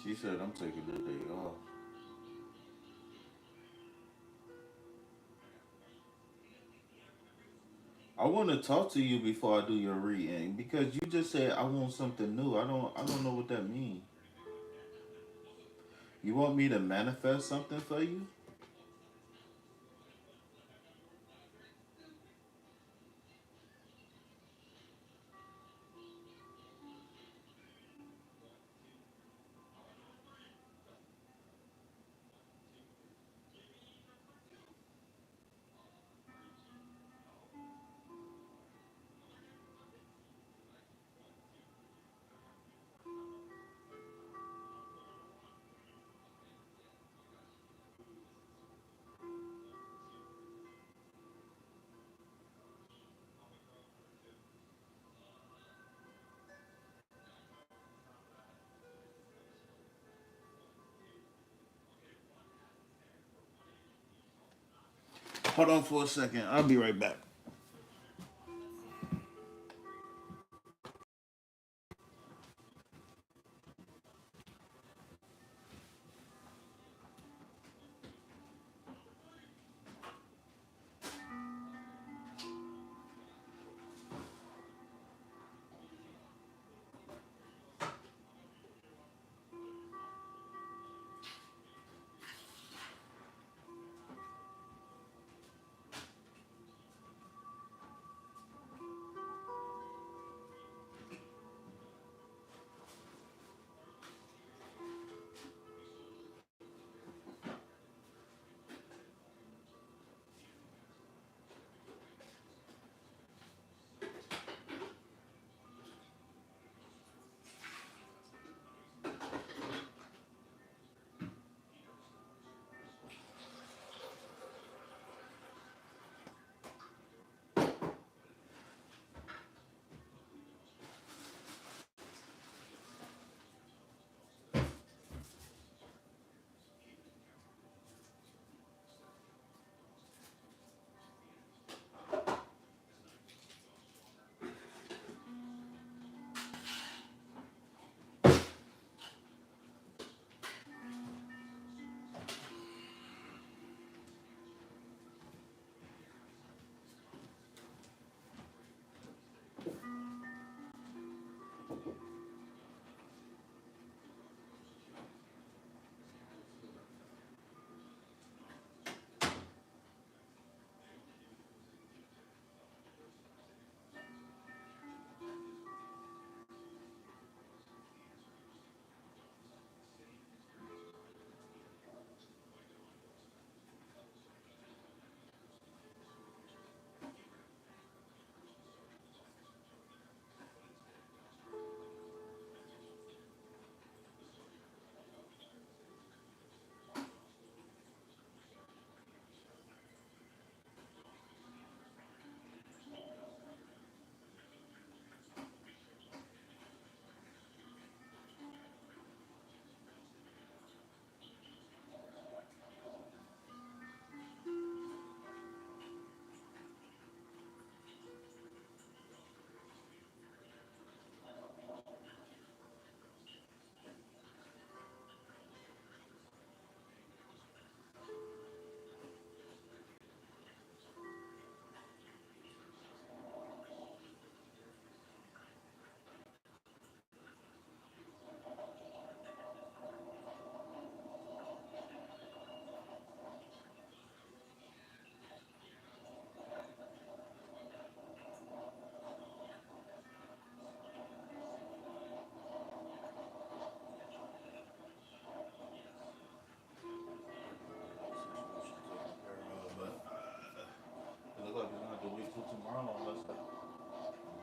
She said I'm taking the day off. I want to talk to you before I do your reading because you just said I want something new. I don't know what that means. You want me to manifest something for you? Hold on for a second. I'll be right back.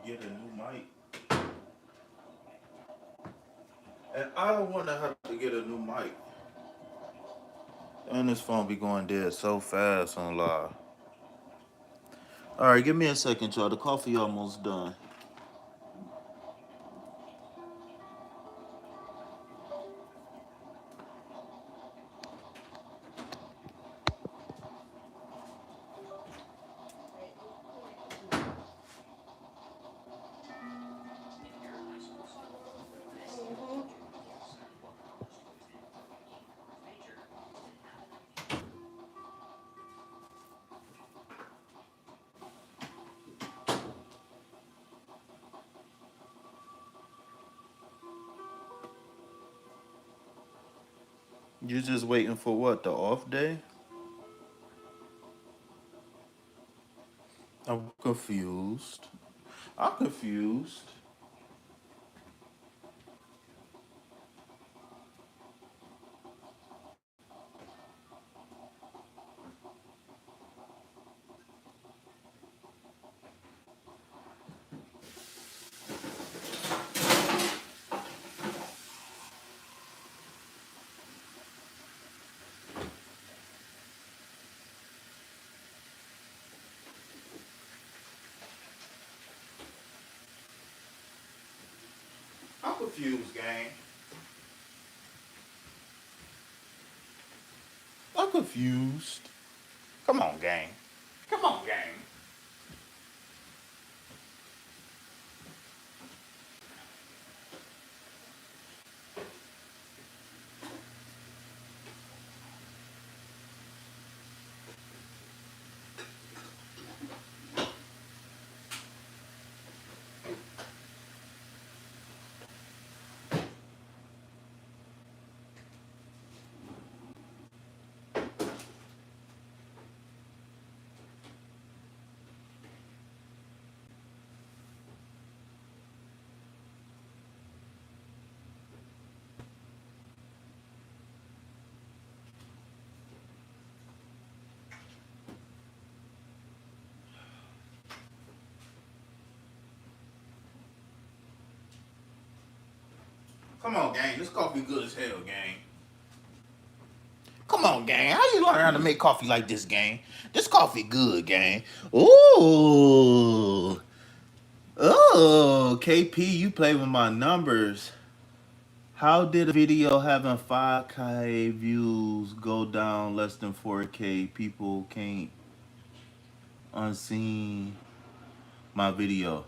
get a new mic. And I don't want to have to get a new mic. And this phone be going dead so fast on live. All right, give me a second, y'all. The coffee almost done. You just waiting for what? The off day? I'm confused. I'm confused. I'm confused, gang. I'm confused. Come on, gang. Come on, gang. Come on, gang. This coffee good as hell, gang. Come on, gang. How you learn how to make coffee like this, gang? This coffee good, gang. Ooh. Oh, KP, you play with my numbers. How did a video having 5K views go down less than 4K? People can't unseen my video.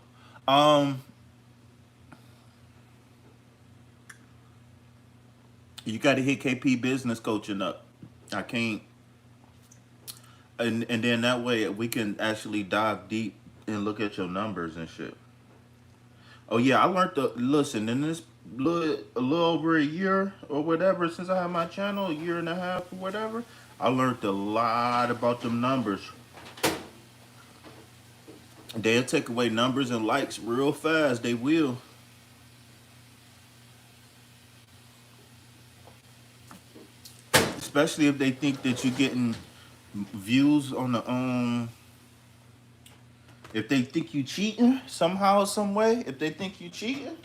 You got to hit KP business coaching up. I can't, and then that way we can actually dive deep and look at your numbers and shit. Oh yeah, I learned to listen in this a little over a year or whatever since I had my channel, a year and a half or whatever. I learned a lot about them numbers. They'll take away numbers and likes real fast. They will. Especially if they think that you're getting views on the if they think you cheating somehow, some way, if they think you cheating.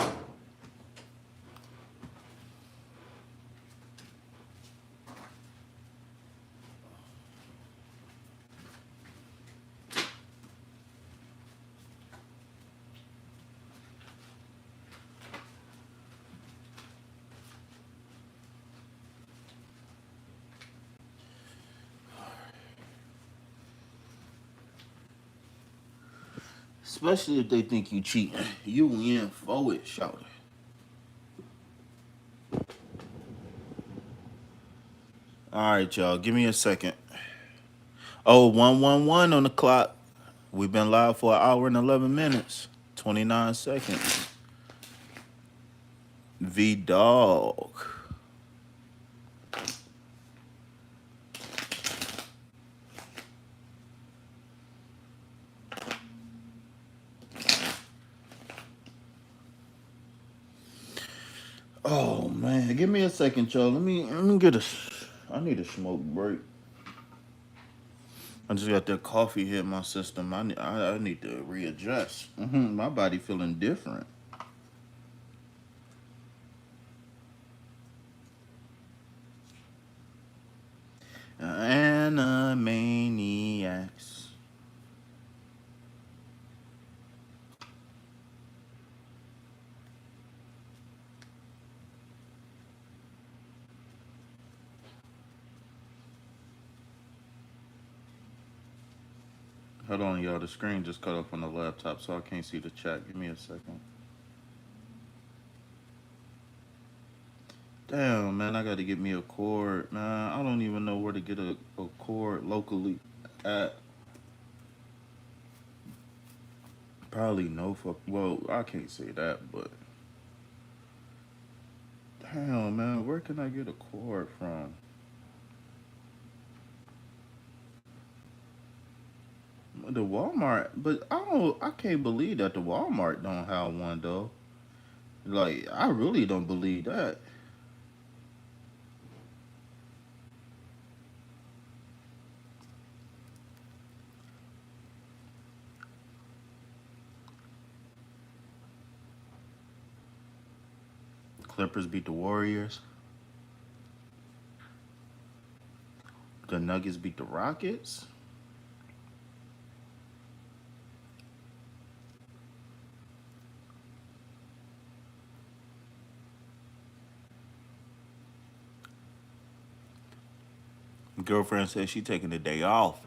Especially if they think you cheating. You win forward, shout it. All right, y'all. Give me a second. Oh, 111 on the clock. We've been live for an hour and 11 minutes, 29 seconds. V Dog. Oh man, give me a second, y'all. Let me get a. I need a smoke break. I just got that coffee hit my system. I need to readjust. My body feeling different. Animaniacs. Hold on, y'all. The screen just cut off on the laptop, so I can't see the chat. Give me a second. Damn, man, I got to get me a cord, man. I don't even know where to get a cord locally at. Probably no fuck. Well, I can't say that, but damn, man, where can I get a cord from? The Walmart, but I can't believe that the Walmart don't have one though. Like, I really don't believe that. Clippers beat the Warriors. The Nuggets beat the Rockets. Girlfriend says she taking the day off.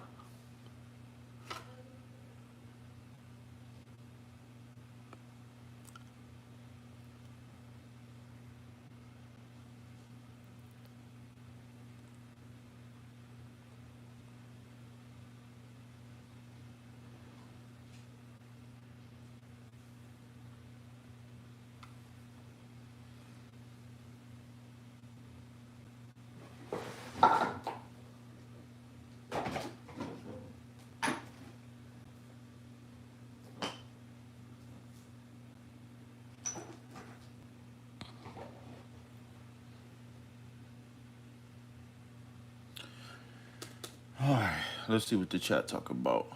All right, let's see what the chat talk about.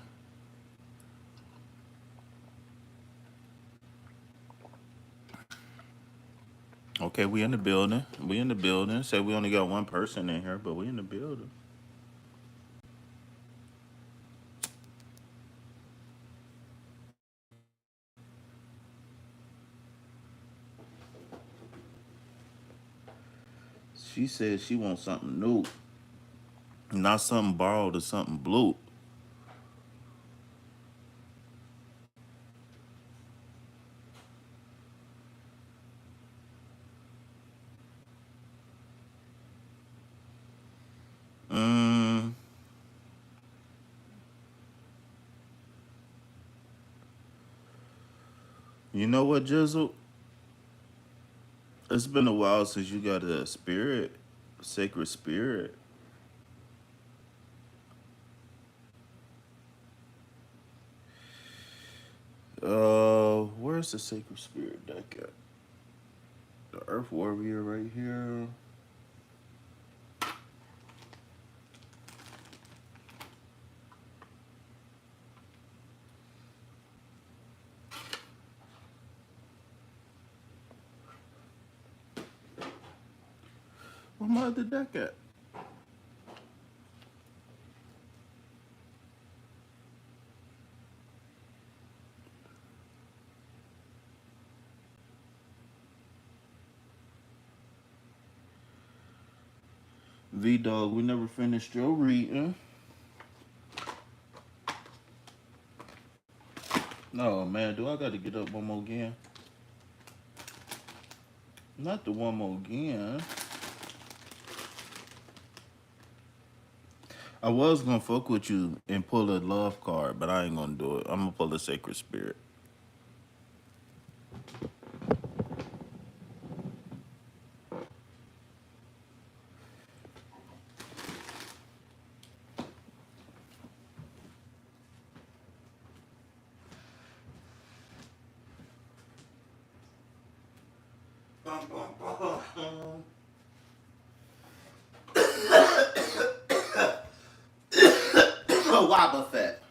Okay, we in the building. We in the building. Say we only got one person in here, but we in the building. She said she wants something new, not something borrowed or something blue. Mm, you know what, Jizzle? It's been a while since you got a spirit, sacred spirit. Where's the sacred spirit deck at? The Earth Warrior right here. Where my other deck at? V Dog, we never finished your reading. No, man, do I got to get up one more again? Not the one more again. I was gonna fuck with you and pull a love card, but I ain't gonna do it. I'm gonna pull a sacred spirit. Wobble fat.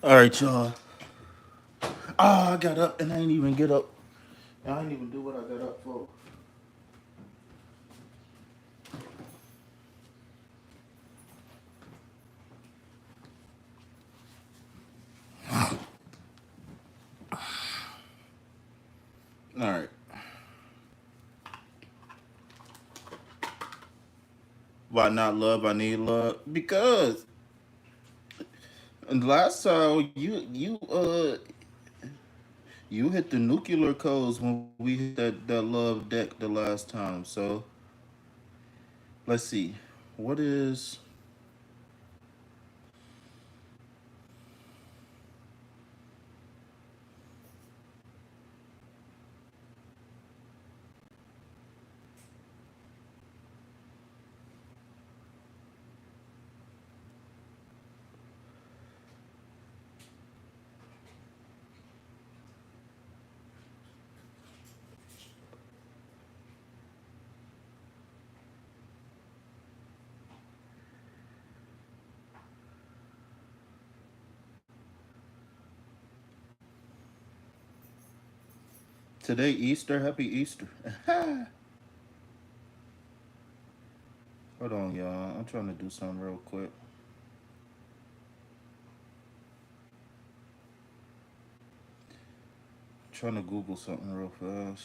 All right, y'all. I got up and I ain't even get up. I ain't even do what I got up for. All right. Why not love? I need love because last time you hit the nuclear codes when we hit that love deck the last time. So let's see. What is today Easter? Happy Easter. Hold on, y'all. I'm trying to do something real quick. Trying to Google something real fast.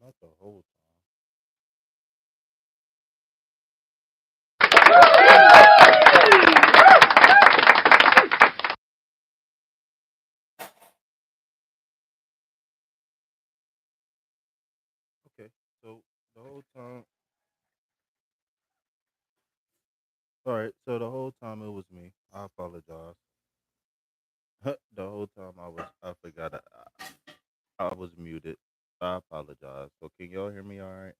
Not the whole time. Okay, so the whole time. All right, so the whole time it was me. I apologize. The whole time I forgot I was muted. I apologize. So can y'all hear me all right?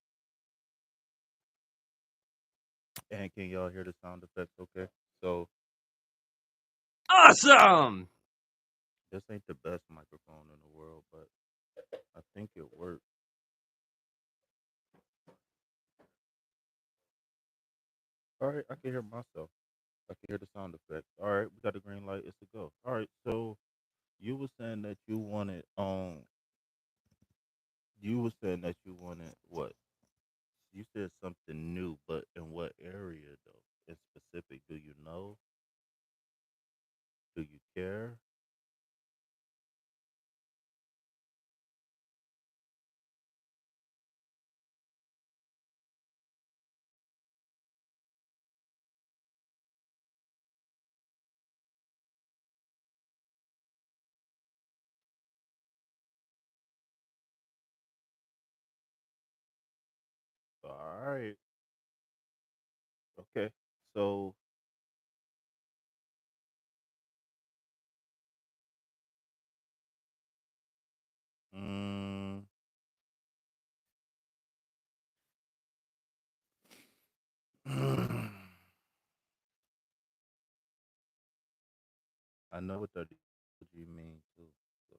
And can y'all hear the sound effects okay? So Awesome! this ain't the best microphone in the world, but I think it works. All right, I can hear myself. I can hear the sound effects. All right, we got a green light. It's a go. All right, so you were saying that you wanted what? You said something new, but in what area though? In specific, do you know? Do you care? All right. Okay. So, mm, I know what that you mean too. So,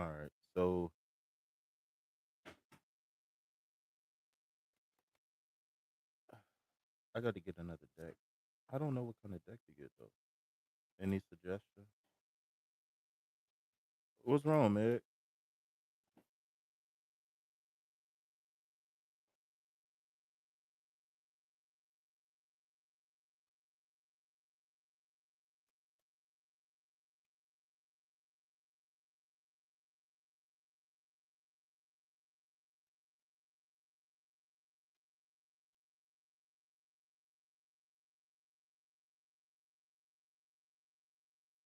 all right. So, I got to get another deck. I don't know what kind of deck to get though. Any suggestion? What's wrong, man?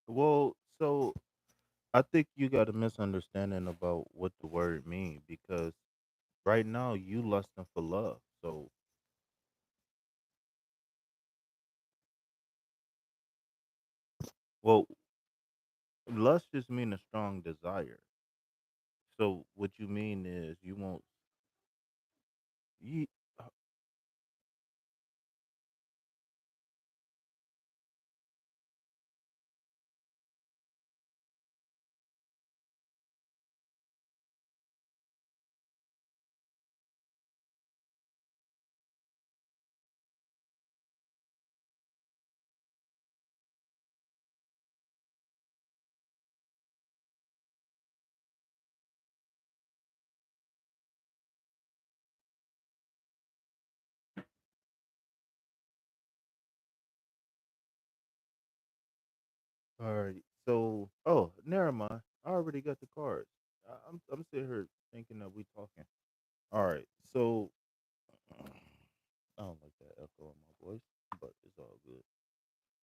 Well, so I think you got a misunderstanding about what the word mean because right now you lusting for love. So, well, lust just mean a strong desire. So, what you mean is you won't. You, all right. So, oh, never mind. I already got the cards. I'm sitting here thinking that we talking. All right. So, I don't like that echo in my voice, but it's all good.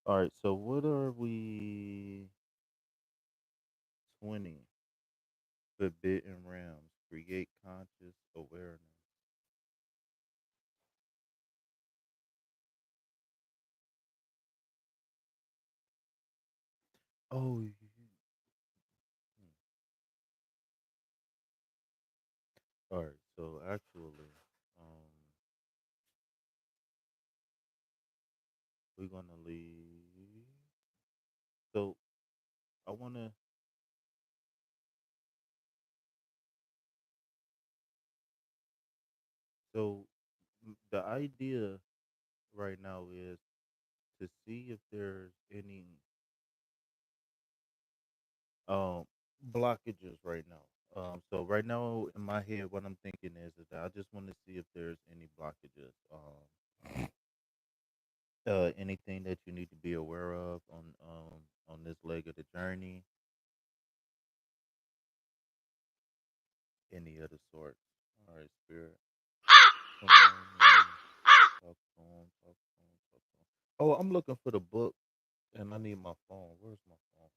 All right. So, what are we? 20 forbidden realms. Create conscious awareness. Oh, all right. So, actually, um, we're gonna leave. So, I wanna. So the idea right now is to see if there's any um blockages right now. So right now in my head, what I'm thinking is that I just want to see if there's any blockages. Anything that you need to be aware of on this leg of the journey, any other sort. All right, spirit, come on in, talk on, talk on, talk on. Oh, I'm looking for the book, and I need my phone. Where's my phone?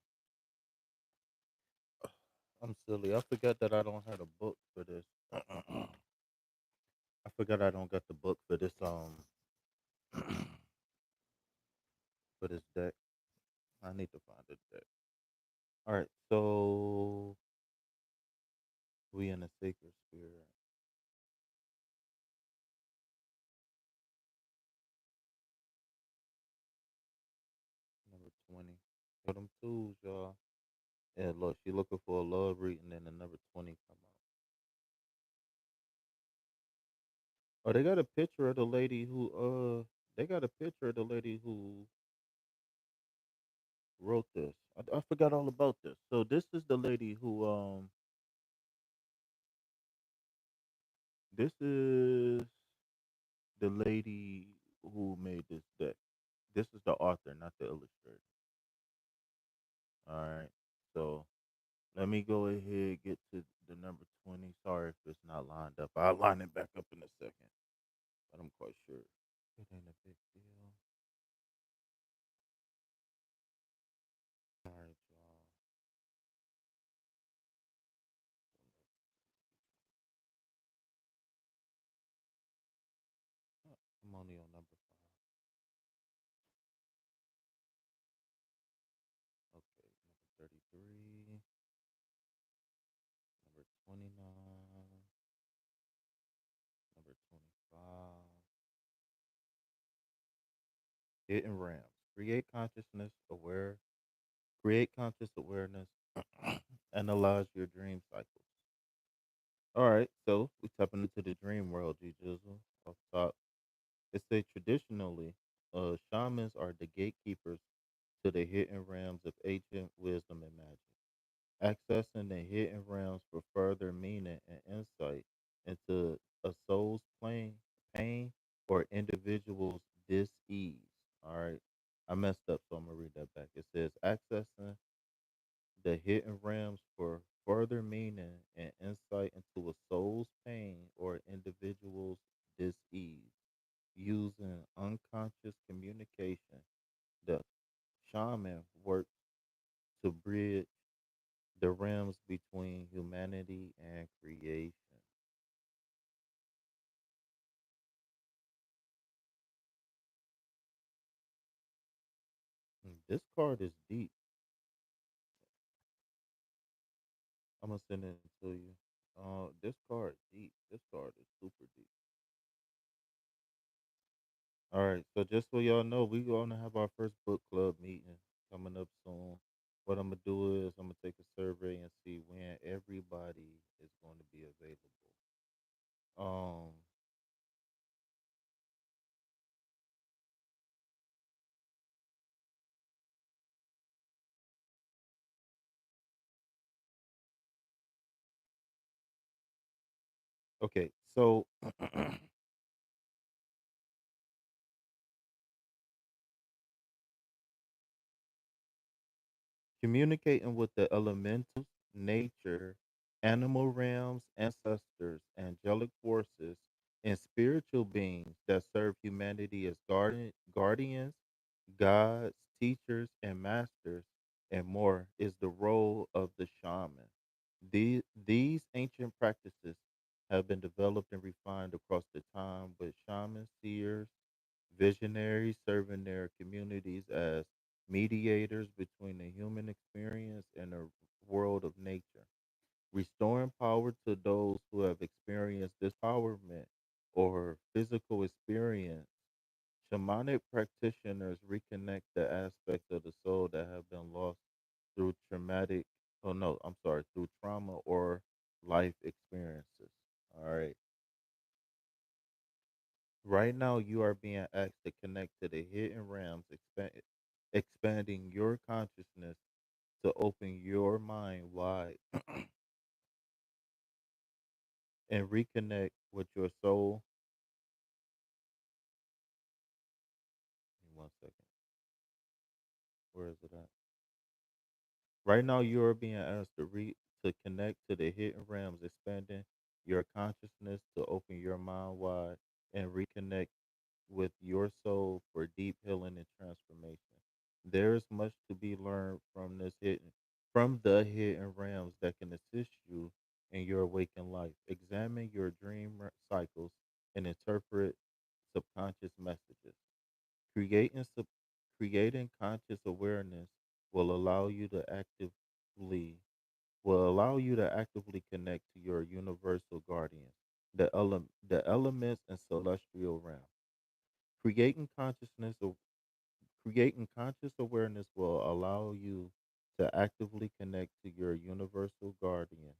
I'm silly. I forgot that I don't have a book for this. I forgot I don't got the book for this for this deck. I need to find the deck. All right, so we in a sacred spirit. Number 20. For them tools, y'all. Yeah, look, she looking for a love reading, and then the number 20 come out. Oh, they got a picture of the lady who they got a picture of the lady who wrote this. I forgot all about this. So this is the lady who this is the lady who made this deck. This is the author, not the illustrator. All right. So let me go ahead get to the number 20. Sorry if it's not lined up. I'll line it back up in a second, but I'm quite sure. It ain't a big deal. All right, y'all. I'm only on number 5. Okay, number 33, number 29, number 25. Hidden realms. Create consciousness aware. Create conscious awareness. Analyze your dream cycles. All right, so we tapping into the dream world, G Jizzle. Off top, it say traditionally, shamans are the gatekeepers to the hidden realms of ancient wisdom and magic, accessing the hidden realms for further meaning and insight into a soul's pain, or individual's dis-ease. All right, I messed up, so I'm gonna read that back. It says accessing the hidden realms for further meaning and insight into a soul's pain or individual's dis-ease using unconscious communication. The shaman works to bridge the realms between humanity and creation. This card is deep. I'm gonna send it to you. This card deep. This card is super deep. All right, so just so y'all know, we're gonna have our first book club meeting coming up soon. What I'm gonna do is I'm gonna take a survey and see when everybody is going to be available. Um, okay, so communicating with the elementals, nature, animal realms, ancestors, angelic forces, and spiritual beings that serve humanity as guardians, gods, teachers, and masters, and more is the role of the shaman. These ancient practices have been developed and refined across the time with shaman seers, visionaries serving their communities as mediators between the human experience and the world of nature, restoring power to those who have experienced dispowerment or physical experience. Shamanic practitioners reconnect the aspects of the soul that have been lost through traumatic, oh no, I'm sorry, through trauma or life experiences. All right. Right now, you are being asked to connect to the hidden realms, expanding your consciousness to open your mind wide and reconnect with your soul. Give me 1 second. Where is it at? Right now, you are being asked to connect to the hidden realms, expanding your consciousness to open your mind wide and reconnect with your soul for deep healing and transformation. There is much to be learned from the hidden realms that can assist you in your awakened life. Examine your cycles and interpret subconscious messages. Creating sub- Creating conscious awareness will allow you to actively connect to your universal guardians, the elements and celestial realm. Creating consciousness Creating conscious awareness will allow you to actively connect to your universal guardians,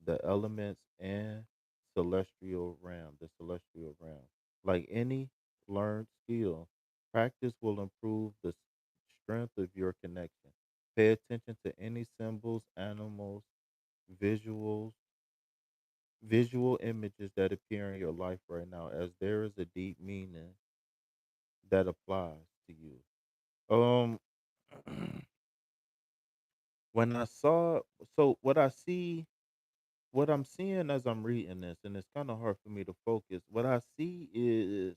the elements and the celestial realm. Like any learned skill, practice will improve the strength of your connection. Pay attention to any symbols, animals, visuals, visual images that appear in your life right now, as there is a deep meaning that applies to you. Um, when I saw, so what I'm seeing as I'm reading this, and it's kind of hard for me to focus. What I see is,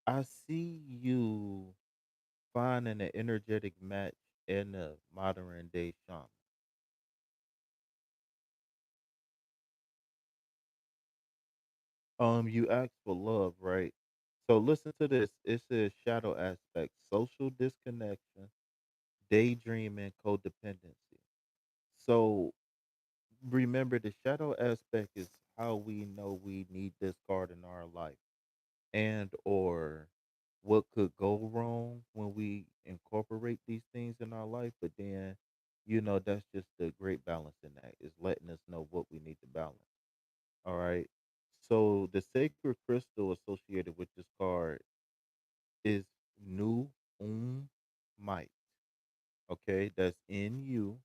I see you finding an energetic match in a modern day shaman. You asked for love, right? So listen to this. It says shadow aspect, social disconnection, daydreaming, codependency. So remember, the shadow aspect is how we know we need this card in our life, and or what could go wrong when we incorporate these things in our life. But then, that's just the great balance in that, is letting us know what we need to balance. All right. So the sacred crystal associated with this card is Nu Mite. Okay, that's NUUMMITE.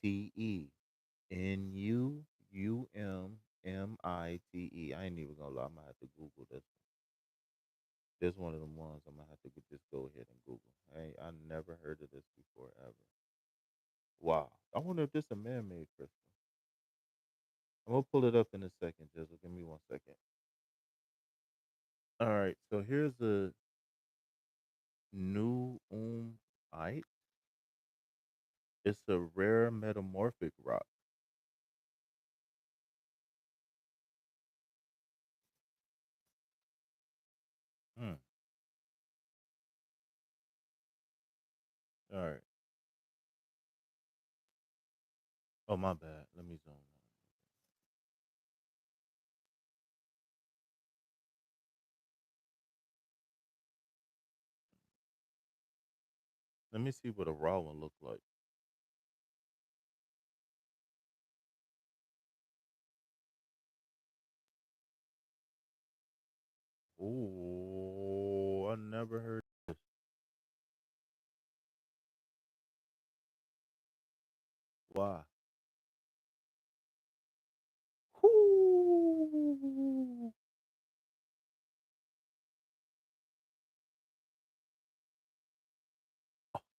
NUUMMITE. I ain't even gonna lie. I'm gonna have to Google this. This one of them ones I'm gonna have to just go ahead and Google. I never heard of this before ever. Wow. I wonder if this a man-made crystal. I'm gonna pull it up in a second, Jizzle. Give me 1 second. All right. So here's a new It's a rare metamorphic rock. Hmm. All right. Oh, my bad. Let me zoom in. Let me see what a raw one look like. Ooh, I never heard this. Why? Ooh.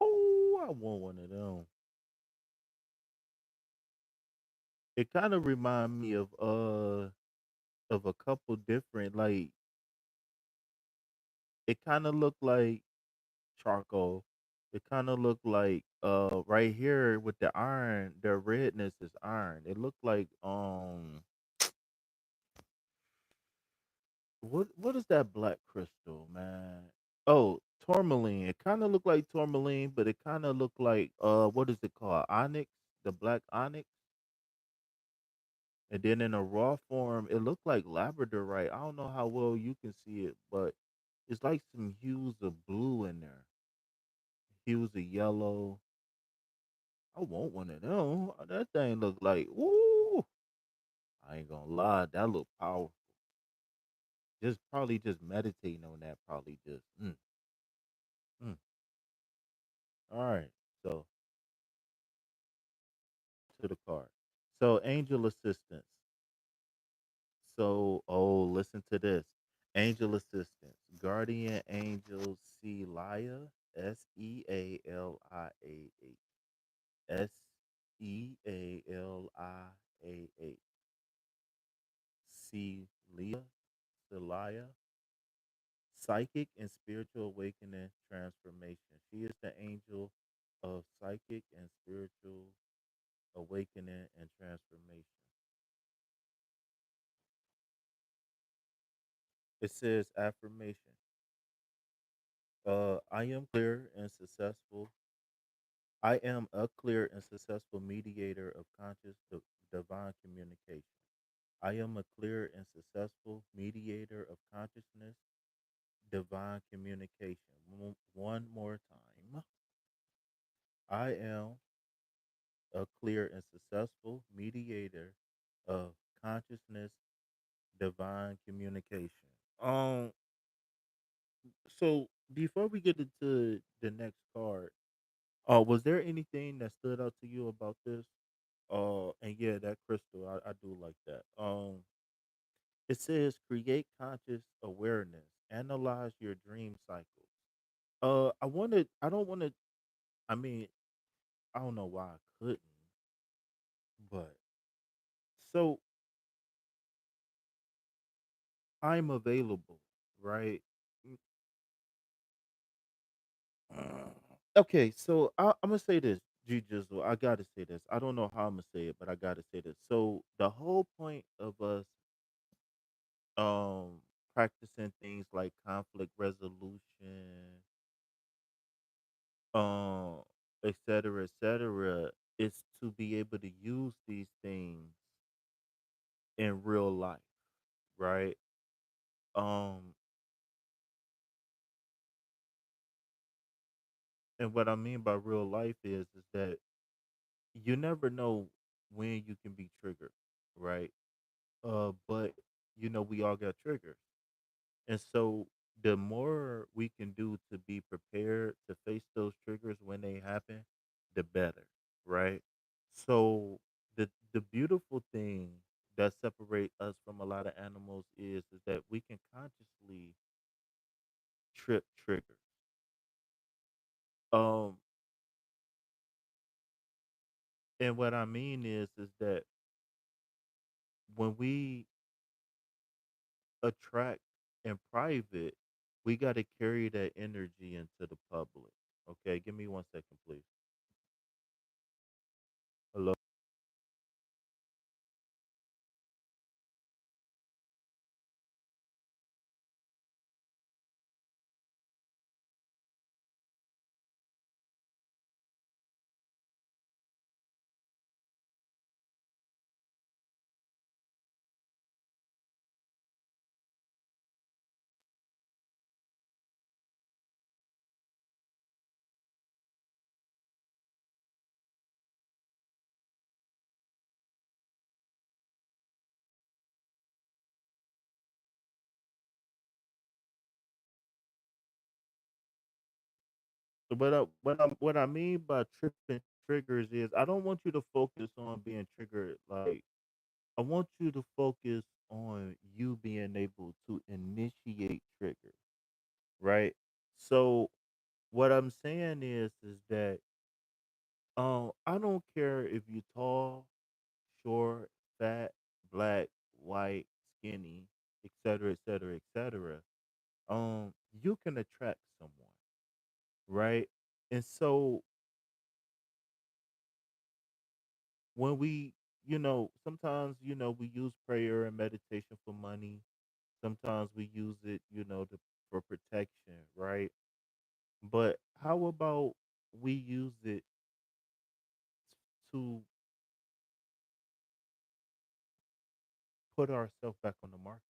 Oh, I want one of them. It kind of remind me of a couple different, like, it kind of look like charcoal. It kind of look like right here with the iron, the redness is iron. It looked like what is that black crystal, man? Oh, tourmaline. It kind of looked like tourmaline, but it kind of looked like what is it called? Onyx, the black onyx. And then in a raw form, it looked like labradorite. I don't know how well you can see it, but it's like some hues of blue in there, hues of yellow. I want one of them. That thing look like, woo. I ain't gonna lie, that look powerful. just probably just meditating on that probably just mm. All right. So to the card. So angel assistance. So listen to this. Angel assistance. Guardian angel Celia. Sealiah. Sealiah. Celia. Celia. Psychic and spiritual awakening transformation. She is the angel of psychic and spiritual awakening and transformation. It says affirmation. I am clear and successful. I am a clear and successful mediator of conscious divine communication. I am a clear and successful mediator of consciousness divine communication. One more time. I am a clear and successful mediator of consciousness divine communication. Um so before we get into the next card, was there anything that stood out to you about this? And yeah, that crystal, I do like that. It says create conscious awareness, analyze your dream cycles. I don't wanna I mean, I don't know why I couldn't, but so I'm available, right? Okay, so I'm gonna say this, Jizzle. I gotta say this. I don't know how I'm gonna say it, but I gotta say this. So the whole point of us um practicing things like conflict resolution, um, et cetera, is to be able to use these things in real life, right? Um, and what I mean by real life is that you never know when you can be triggered, right? But we all got triggers. And so the more we can do to be prepared to face those triggers when they happen, the better, right? So the beautiful thing that separate us from a lot of animals is that we can consciously trip triggers. Um and what I mean is that when we attract in private, we got to carry that energy into the public. Okay, give me 1 second, please. Hello. So what I mean by tripping triggers is I don't want you to focus on being triggered. Like I want you to focus on you being able to initiate triggers, right? So what I'm saying is that I don't care if you tall, short, fat, black, white, skinny, etc., etc., etc. You can attract someone, right? And so when we sometimes we use prayer and meditation for money. Sometimes we use it for protection, right? But how about we use it to put ourselves back on the market?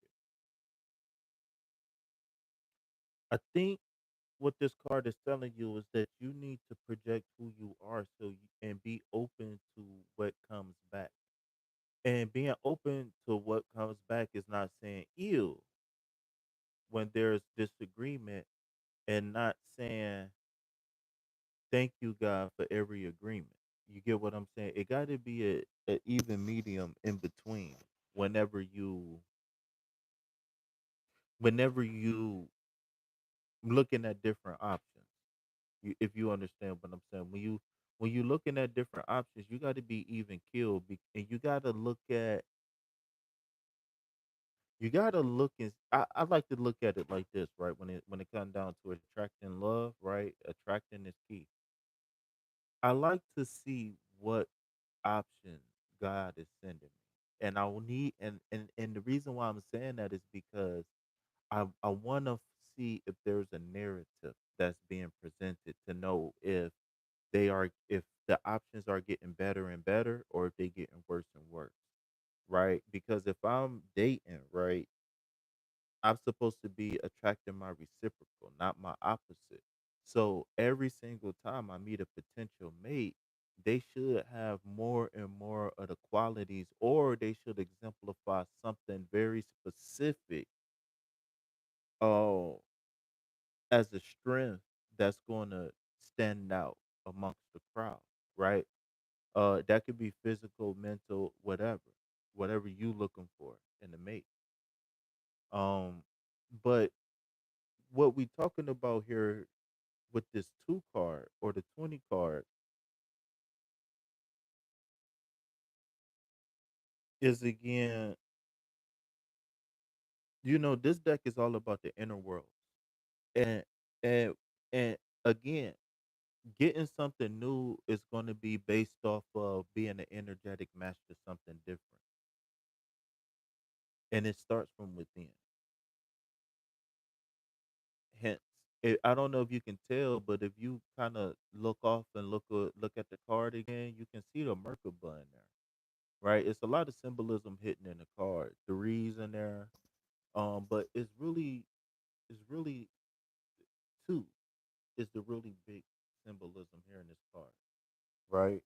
I think what this card is telling you is that you need to project who you are and be open to what comes back. And being open to what comes back is not saying ew. when there's disagreement and not saying thank you God for every agreement. You get what I'm saying? It got to be a even medium in between. Whenever you whenever you looking at different options, if you understand what I'm saying, when you looking at different options, you got to be even killed, and you got to look at you got to look and I like to look at it like this, right? When it comes down to attracting love, right? Attracting is key. I like to see what option God is sending me. And I will need and the reason why I'm saying that is because I want to see if there's a narrative that's being presented to know if the options are getting better and better or if they're getting worse and worse, right? Because if I'm dating, right, I'm supposed to be attracting my reciprocal, not my opposite. So every single time I meet a potential mate, they should have more and more of the qualities, or they should exemplify something very specific uh, as a strength that's going to stand out amongst the crowd, right? That could be physical, mental, whatever you looking for in a mate. Um, but what we talking about here with this two card or the 20 card is again, this deck is all about the inner world. And and and again, getting something new is going to be based off of being an energetic match to something different. And it starts from within. Hence, I don't know if you can tell, but if you kind of look off and look at the card again, you can see the Merkaba in there, right? It's a lot of symbolism hidden in the card. Threes in there, but it's really two is the really big symbolism here in this card, right?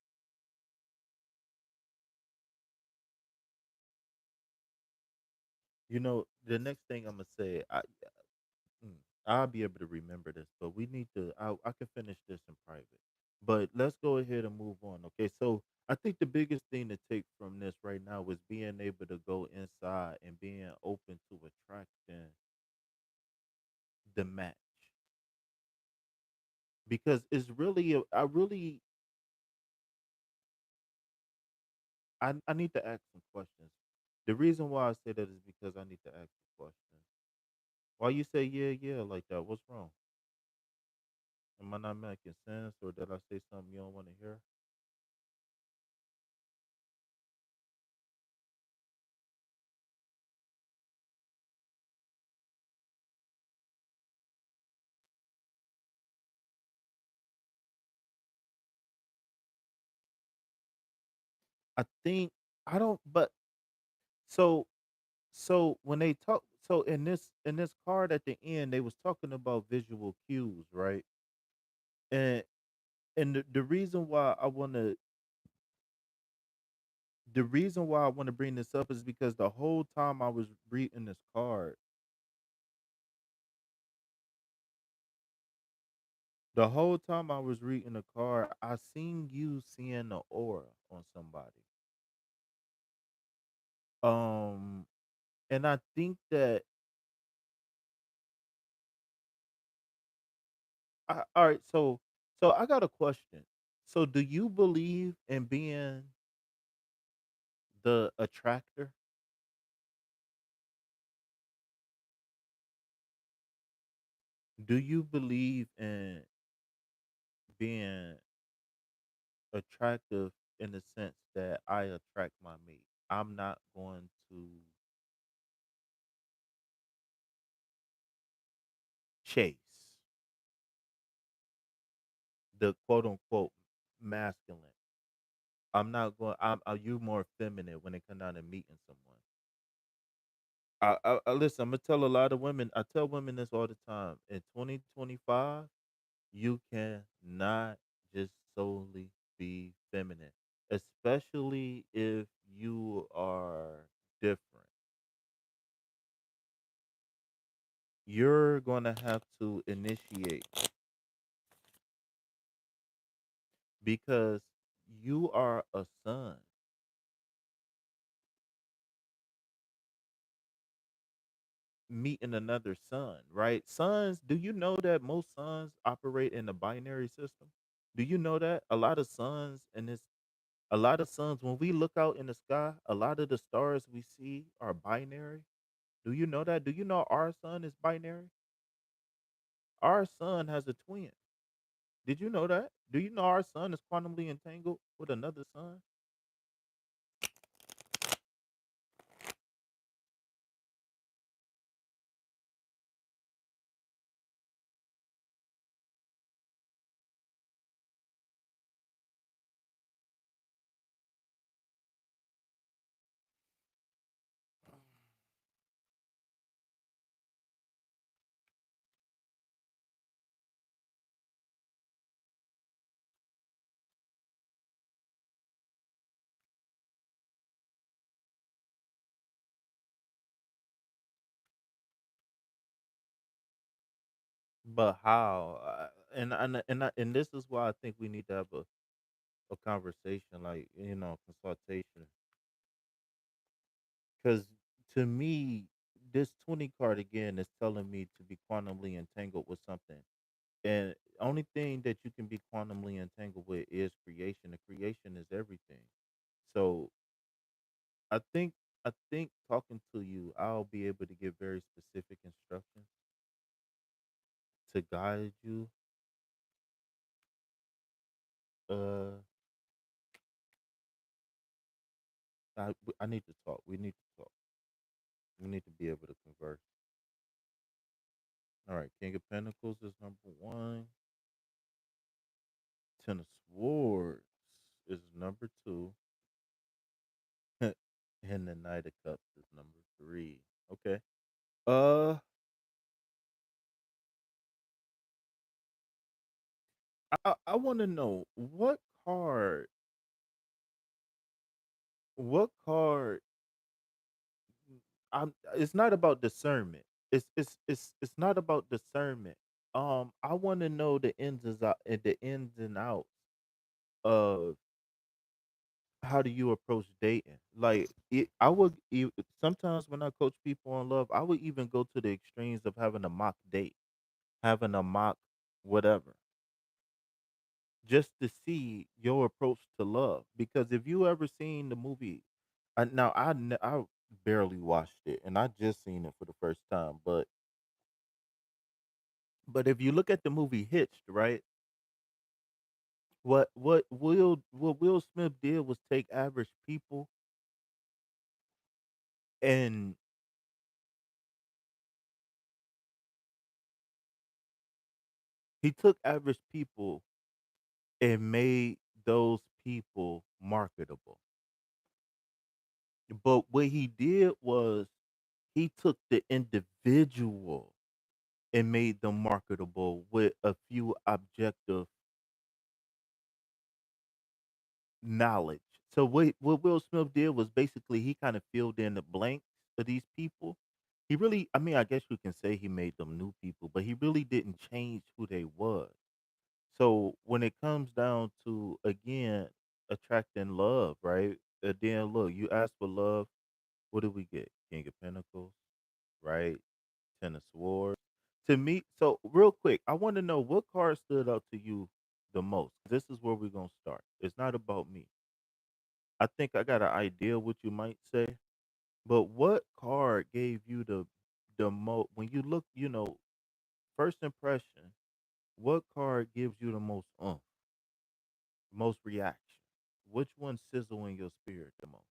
The next thing I'm gonna say, mm, I'll be able to remember this, but we need to. I can finish this in private, but let's go ahead and move on. Okay, so I think the biggest thing to take from this right now is being able to go inside and being open to attracting the match, because it's really, I need to ask some questions. The reason why I say that is because I need to ask some questions. Why you say yeah, yeah like that? What's wrong? Am I not making sense, or did I say something you don't want to hear? I think I don't, but so when they talk, so in this card at the end, they was talking about visual cues, right? And the reason why I want to bring this up is because the whole time I was reading this card, the whole time I was reading the card, I seen you seeing the aura on somebody. Um, and I think that all right, so I got a question. So do you believe in being the attractor? Do you believe in being attractive in the sense that I attract my mate? I'm not going to chase the quote unquote masculine. I'm not going. Are you more feminine when it comes down to meeting someone? Listen. I'm gonna tell a lot of women. I tell women this all the time. In 2025, you cannot just solely be feminine, especially if you are different. you're gonna have to initiate because you are a son meeting another son, right? Sons, do you know that most sons operate in a binary system? Do you know that a lot of suns in this a lot of suns when we look out in the sky, a lot of the stars we see are binary? Do you know that? Do you know our sun is binary? Our sun has a twin. Did you know that? Do you know our sun is quantumly entangled with another sun? But how? And this is why I think we need to have a conversation, like consultation. Because to me, this 20 card again is telling me to be quantumly entangled with something. And only thing that you can be quantumly entangled with is creation. The creation is everything. So I think I think talking to you, I'll be able to give very specific instructions to guide you. Uh, I need to talk. We need to talk. We need to be able to converse. All right, King of Pentacles is number one. Ten of Swords is number two. And the Knight of Cups is number three. Okay. Uh, I want to know what card. It's not about discernment. It's not about discernment. I want to know the ins and outs of how do you approach dating. Like sometimes when I coach people on love, I would even go to the extremes of having a mock date, having a mock whatever, just to see your approach to love. Because if you ever seen the movie, I barely watched it, and I just seen it for the first time. But if you look at the movie Hitched, right? What Will Smith did was take average people, and he took average people and made those people marketable. But what he did was he took the individual and made them marketable with a few objective knowledge. So what Will Smith did was basically he kind of filled in the blanks of these people. He really, I mean, I guess you can say he made them new people, but he really didn't change who they was. So when it comes down to again attracting love, right? Then look, you ask for love, what do we get? King of Pentacles, right? Ten of Swords. To me, so real quick, I want to know what card stood out to you the most. This is where we're gonna start. It's not about me. I think I got an idea what you might say, but what card gave you the most when you look, first impression, what card gives you the most most reaction? Which one sizzle in your spirit the most?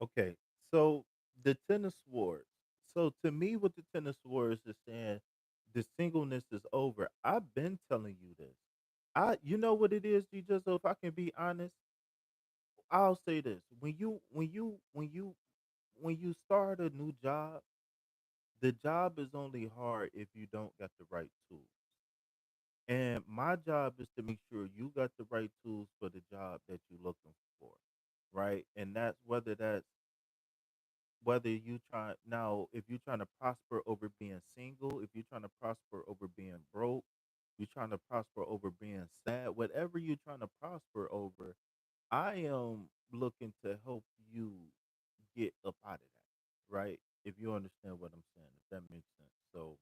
Okay, so the tennis wars. So to me, what the tennis wars is saying, the singleness is over. I've been telling you this. You know what it is, DJ. So if I can be honest, I'll say this: when you start a new job, the job is only hard if you don't got the right tools. And my job is to make sure you got the right tools for the job that you're looking for, right? And whether you try now, if you're trying to prosper over being single, if you're trying to prosper over being broke, you're trying to prosper over being sad, whatever you're trying to prosper over, I am looking to help you get up out of that, right? If you understand what I'm saying, if that makes sense. So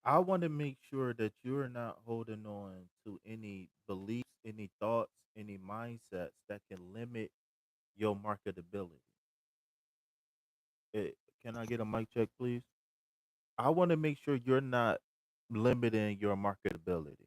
I want to make sure that you're not holding on to any beliefs, any thoughts, any mindsets that can limit your marketability. Can I get a mic check, please? I want to make sure you're not limiting your marketability.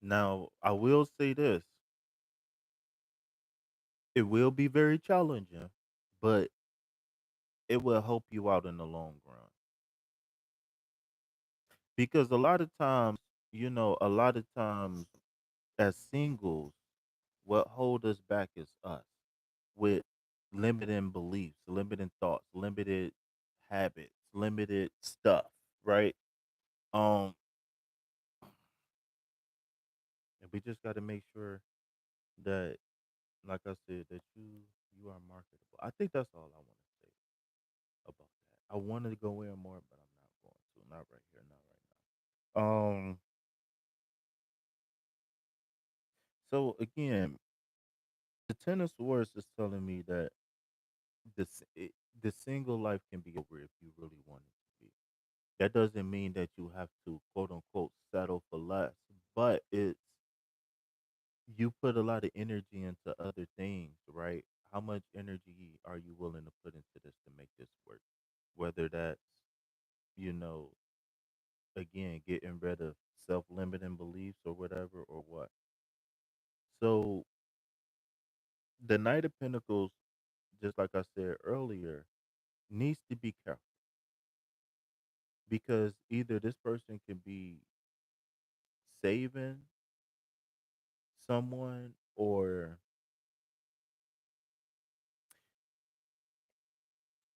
Now, I will say this: it will be very challenging, but it will help you out in the long run. Because a lot of times, a lot of times as singles, what hold us back is us with limiting beliefs, limiting thoughts, limited habits, limited stuff, right? Um, and we just got to make sure that, like I said, that you are marketable. I think that's all I want to say about that. I wanted to go in more, but I'm not going to. Not right here, not right now. So again, the tennis wars is telling me that the single life can be over if you really want it to be. That doesn't mean that you have to quote unquote settle for less, but it's you put a lot of energy into other things, right? How much energy are you willing to put into this to make this work? Whether that's, you know, again, getting rid of self limiting beliefs or whatever or what. So the Knight of Pentacles, just like I said earlier, needs to be careful because either this person can be saving someone or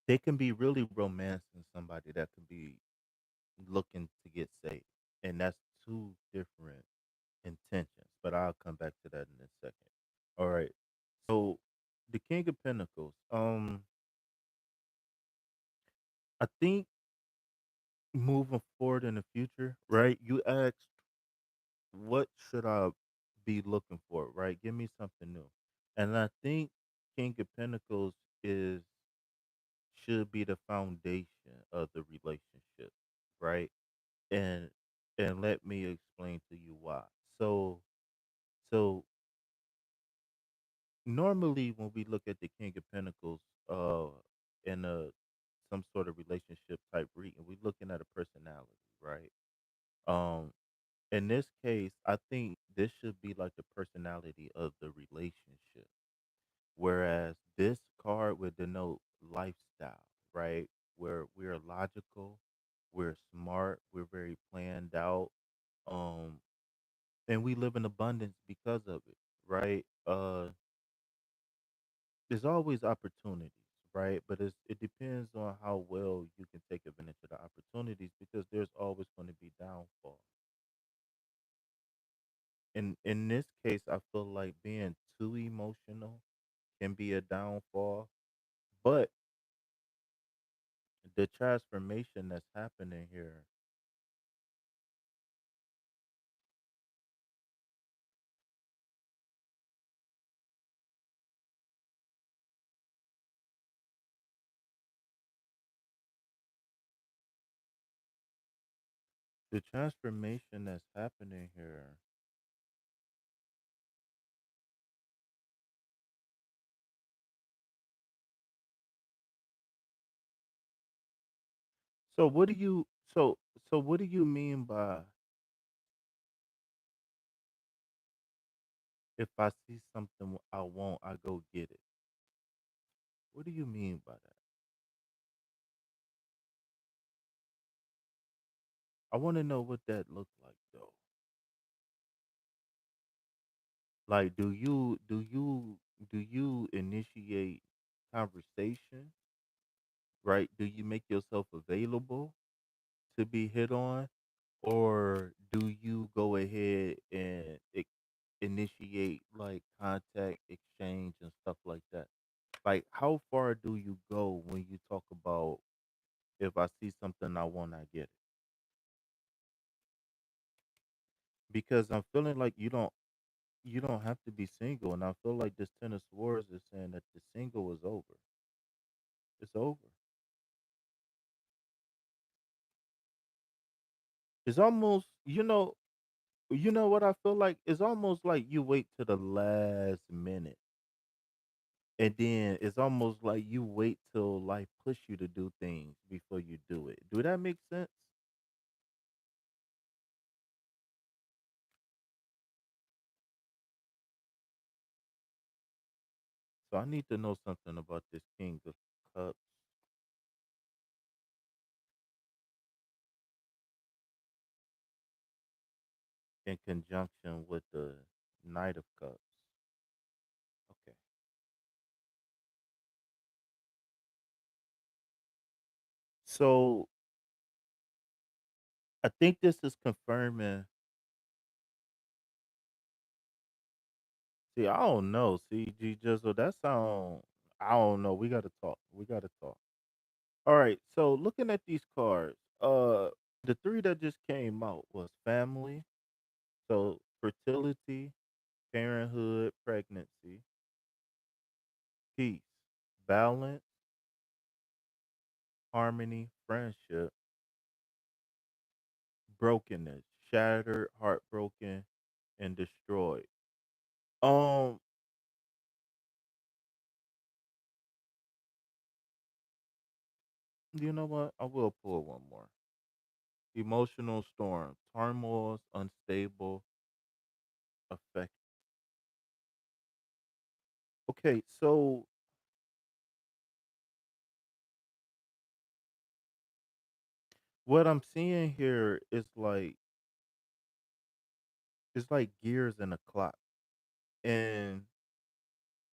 they can be really romancing somebody that could be looking to get saved. And that's two different intentions. But I'll come back to that in a second. All right. So the King of Pentacles. I think moving forward in the future, right? You asked what should I be looking for, right? Give me something new. And I think King of Pentacles is should be the foundation of the relationship, right? And let me explain to you why. So so normally when we look at the King of Pentacles in a some sort of relationship type reading, we're looking at a personality, right? Um in this case, I think this should be like the personality of the relationship. Whereas this card would denote lifestyle, right? Where we're logical, we're smart, we're very planned out, um, and we live in abundance because of it, right? There's always opportunities, right? But it depends on how well you can take advantage of the opportunities because there's always going to be downfall. In this case, I feel like being too emotional can be a downfall, but the transformation that's happening here The transformation that's happening here. So what do you so what do you mean by if I see something I want, I go get it? What do you mean by that? I want to know what that looks like though. Like do you initiate conversation, right? Do you make yourself available to be hit on, or do you go ahead and initiate like contact exchange and stuff like that? Like how far do you go when you talk about if I see something I want, I get it? Because I'm feeling like you don't have to be single, and I feel like this Ten of Swords is saying that the single is over. It's over. It's almost you know what I feel like? It's almost like you wait to the last minute. And then it's almost like you wait till life push you to do things before you do it. Do that make sense? So I need to know something about this King of Cups in conjunction with the Knight of Cups. Okay. So I think this is confirming. See, I don't know. See, G Jizzle, that sound. I don't know. We gotta talk. We gotta talk. All right. So looking at these cards, the three that just came out was family, so fertility, parenthood, pregnancy, peace, balance, harmony, friendship, brokenness, shattered, heartbroken, and destroyed. Um, you know what? I will pull one more. Emotional storm, turmoils, unstable, affect. Okay, so what I'm seeing here is like it's like gears in a clock. And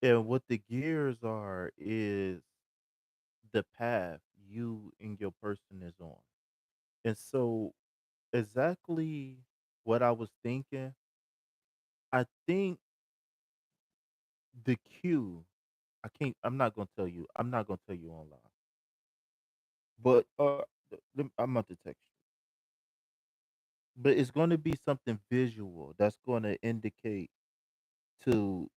what the gears are is the path you and your person is on. And so exactly what I was thinking, I think the cue, I'm not gonna tell you. I'm not gonna tell you online. But I'm about to text you. But it's gonna be something visual that's gonna indicate to.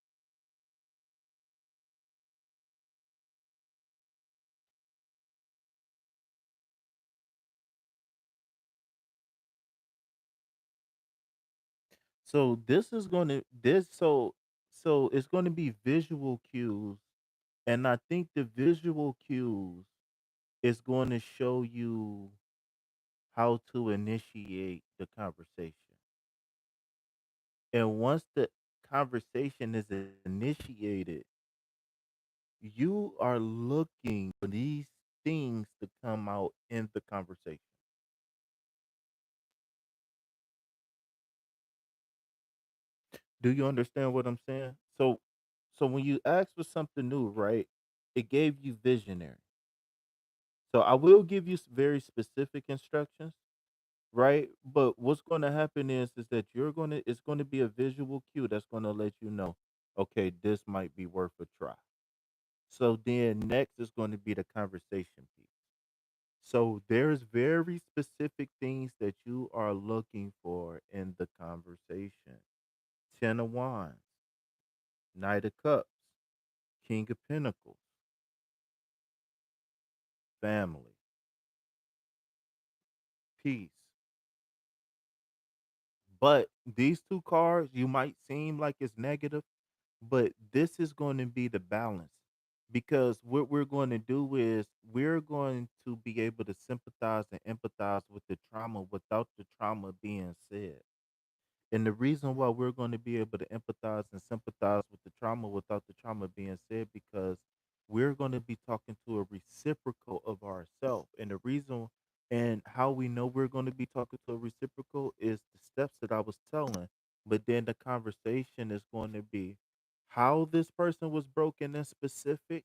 So this is gonna this so it's gonna be visual cues, and I think the visual cues is going to show you how to initiate the conversation. And once the conversation is initiated, you are looking for these things to come out in the conversation. Do you understand what I'm saying? So when you ask for something new, right? It gave you visionary. So I will give you very specific instructions, right? But what's going to happen is that it's going to be a visual cue that's going to let you know, okay, this might be worth a try. So then next is going to be the conversation piece. So there's very specific things that you are looking for in the conversation. Ten of Wands, Knight of Cups, King of Pentacles, family, peace, But these two cards, you might seem like it's negative, but this is going to be the balance, because what we're going to do is we're going to be able to sympathize and empathize with the trauma without the trauma being said. And the reason why we're going to be able to empathize and sympathize with the trauma without the trauma being said, because we're going to be talking to a reciprocal of ourselves. And the reason and how we know we're going to be talking to a reciprocal is the steps that I was telling. But then the conversation is going to be how this person was broken in specific.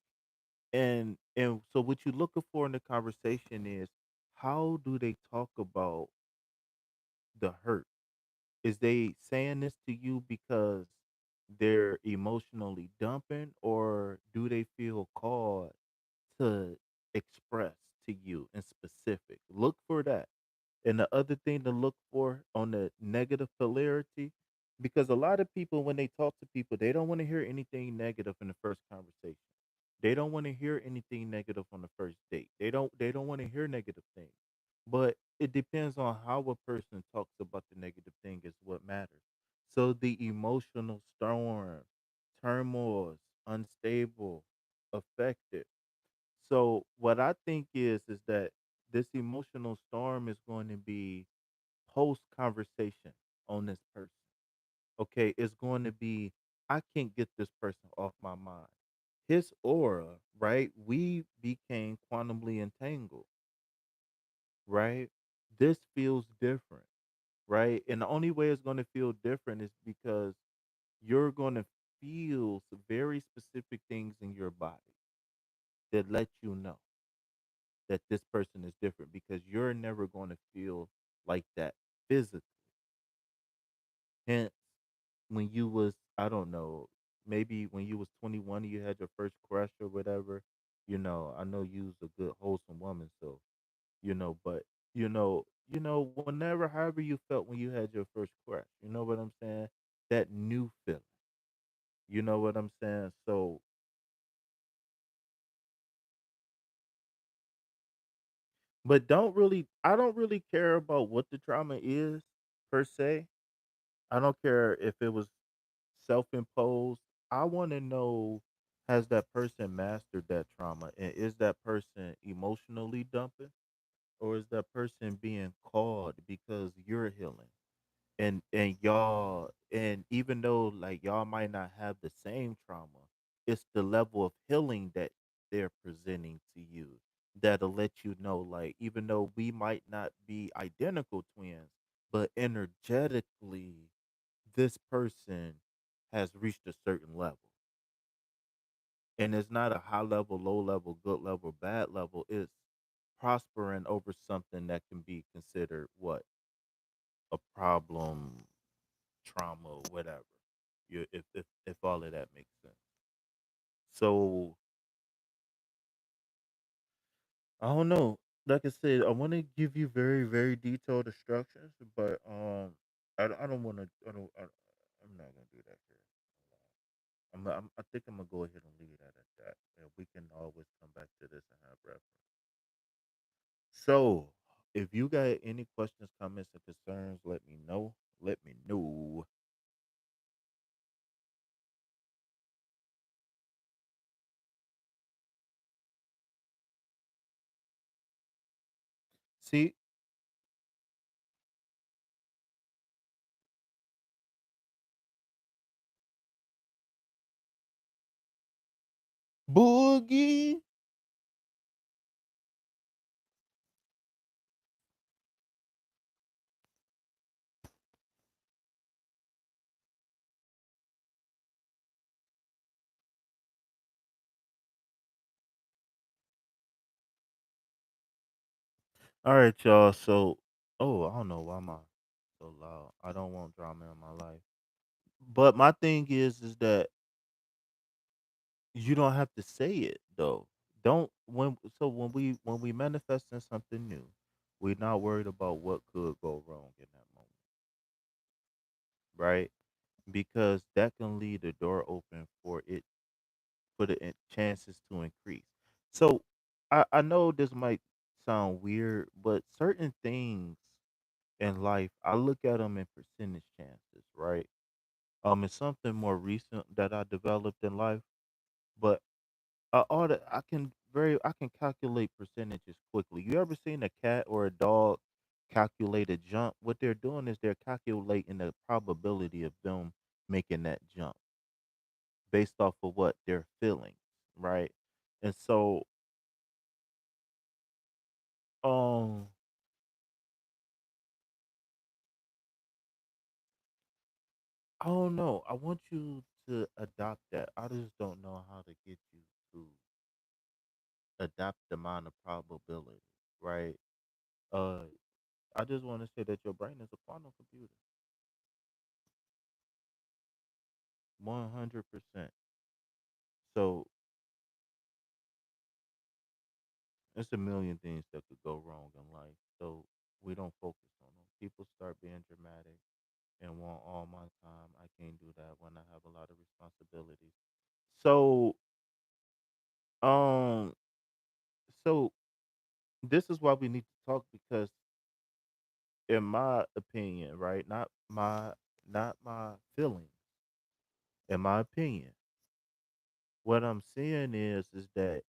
And so what you're looking for in the conversation is how do they talk about the hurt? Is they saying this to you because they're emotionally dumping, or do they feel called to express to you in specific? Look for that. And the other thing to look for on the negative polarity, because a lot of people, when they talk to people, they don't want to hear anything negative in the first conversation. They don't want to hear anything negative on the first date. They don't want to hear negative things. But it depends on how a person talks about the negative thing is what matters. So the emotional storm, turmoils, unstable, affected. So what I think is that this emotional storm is going to be post conversation on this person. Okay, it's going to be I can't get this person off my mind. His aura, right? We became quantumly entangled, right? This feels different, right? And the only way it's going to feel different is because you're going to feel some very specific things in your body that let you know that this person is different, because you're never going to feel like that physically. Hence, when you was, I don't know, maybe when you was 21 and you had your first crush or whatever, I know you was a good wholesome woman, so but whenever, however you felt when you had your first crush, you know what I'm saying? That new feeling, you know what I'm saying? So, but I don't really care about what the trauma is per se. I don't care if it was self-imposed. I want to know, has that person mastered that trauma, and is that person emotionally dumping, or is that person being called because you're healing? And y'all, and even though like y'all might not have the same trauma, it's the level of healing that they're presenting to you that'll let you know, like, even though we might not be identical twins, but energetically this person has reached a certain level. And it's not a high level, low level, good level, bad level. It's prospering over something that can be considered what? A problem, trauma, whatever. If all of that makes sense. So I don't know. Like I said, I want to give you very, very detailed instructions, but I don't want to. I'm not gonna do that here. I think I'm gonna go ahead and leave that at that, and we can always come back to this and have reference. So, if you got any questions, comments, or concerns, let me know. Let me know. See, Boogie. All right, y'all. So, oh, I don't know why am I so loud. I don't want drama in my life. But my thing is that you don't have to say it though. Don't when we manifest in something new, we're not worried about what could go wrong in that moment, right? Because that can leave the door open for the chances to increase. So I know this might sound weird, but certain things in life, I look at them in percentage chances, right? It's something more recent that I developed in life, but I can calculate percentages quickly. You ever seen a cat or a dog calculate a jump? What they're doing is they're calculating the probability of them making that jump based off of what they're feeling, right? And so, um, I don't know. I want you to adopt that. I just don't know how to get you to adapt the amount of probability, right? Uh, I just want to say that your brain is a quantum computer, 100%. So it's a million things that could go wrong in life. So we don't focus on them. People start being dramatic and want all my time. I can't do that when I have a lot of responsibilities. So, um, so this is why we need to talk because, in my opinion, right, not my feelings, in my opinion, what I'm seeing is that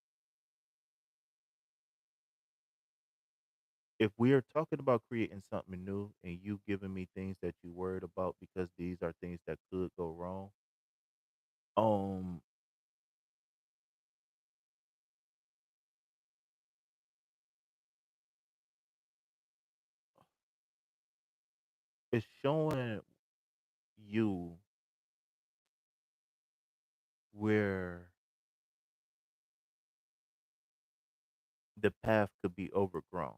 if we are talking about creating something new and you giving me things that you worried about because these are things that could go wrong, um, it's showing you where the path could be overgrown.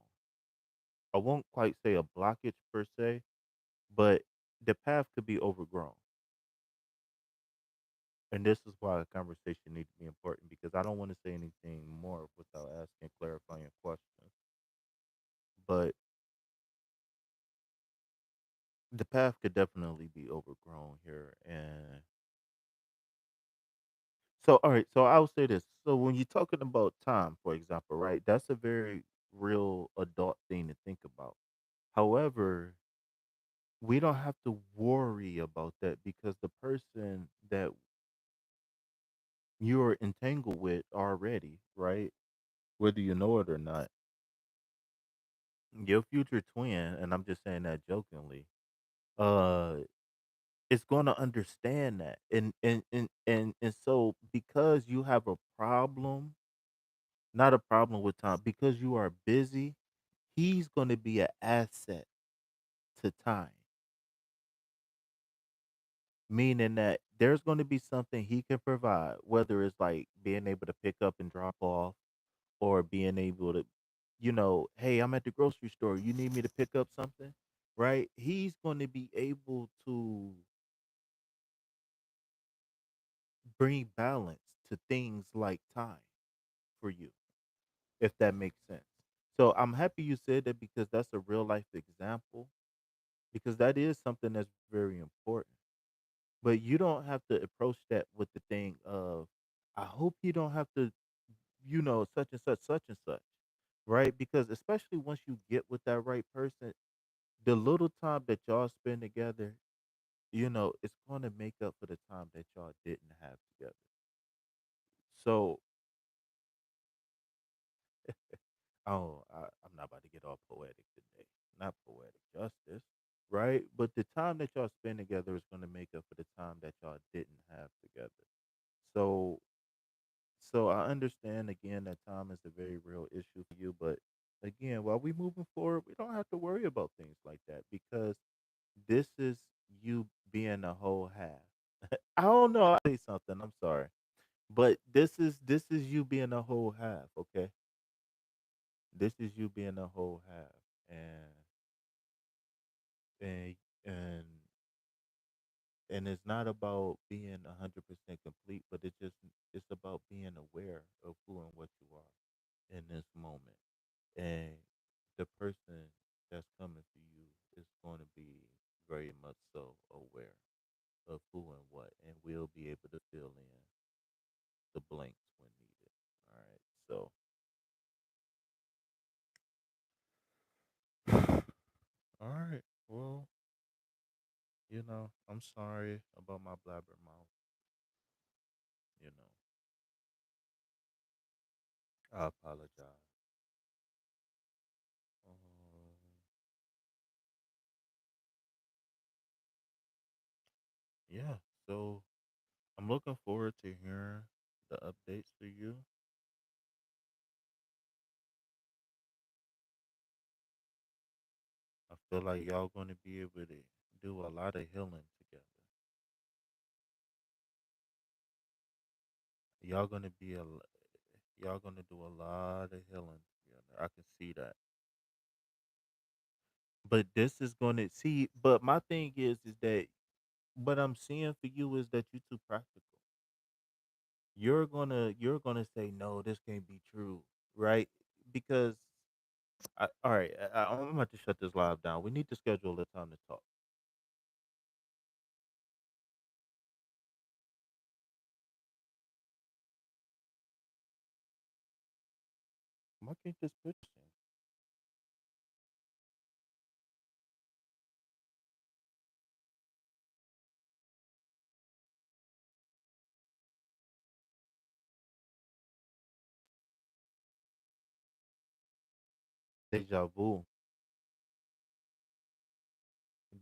I won't quite say a blockage per se, but the path could be overgrown. And this is why a conversation needs to be important because I don't want to say anything more without asking clarifying questions. But the path could definitely be overgrown here. And so, all right, so I'll say this. So, when you're talking about time, for example, right, that's a very real adult thing to think about. However, we don't have to worry about that because the person that you're entangled with already, right, whether you know it or not, your future twin, and I'm just saying that jokingly, uh, is going to understand that, and so because you have a problem, not a problem with time, because you are busy, he's going to be an asset to time, meaning that there's going to be something he can provide, whether it's like being able to pick up and drop off, or being able to, hey, I'm at the grocery store. You need me to pick up something, right? He's going to be able to bring balance to things like time for you, if that makes sense. So I'm happy you said that because that's a real life example, because that is something that's very important. But you don't have to approach that with the thing of, I hope you don't have to, such and such, right? Because especially once you get with that right person, the little time that y'all spend together, it's going to make up for the time that y'all didn't have together. So, I'm not about to get all poetic today. Not poetic justice, right? But the time that y'all spend together is going to make up for the time that y'all didn't have together. So, so I understand again that time is a very real issue for you, but again, while we moving forward, we don't have to worry about things like that because this is you being a whole half. I don't know. I say something. I'm sorry, but this is you being a whole half. Okay, this is you being a whole half, and and and it's not about being 100% complete, but it's about being aware of who and what you are in this moment, and the person that's coming to you is going to be very much so aware of who and what, and we'll be able to fill in the blanks when needed. All right. So, All right. Well, I'm sorry about my blabber mouth. You know, I apologize. Um, yeah. So I'm looking forward to hearing the updates for you. I feel like y'all going to be able to do a lot of healing together. Y'all going to be y'all going to do a lot of healing together. I can see that. But this is going to see. But my thing is that what I'm seeing for you is that you're too practical. You're gonna say no, this can't be true, right? Because all right, I'm about to shut this live down. We need to schedule a time to talk. Why can't this put this in? Deja vu,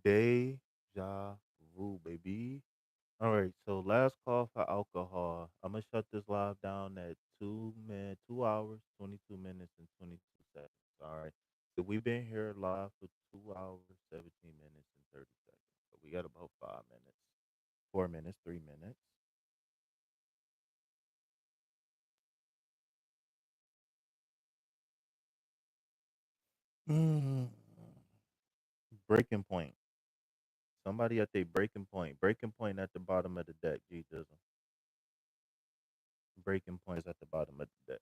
deja vu, baby. All right, so last call for alcohol. I'm gonna shut this live down at 2 hours, 22 minutes, and 22 seconds. All right, so we've been here live for 2 hours, 17 minutes, and 30 seconds. So we got about 5 minutes, 4 minutes, 3 minutes. Mm. Breaking point. Somebody at their breaking point. Breaking point at the bottom of the deck. G Dizzle. Breaking point is at the bottom of the deck.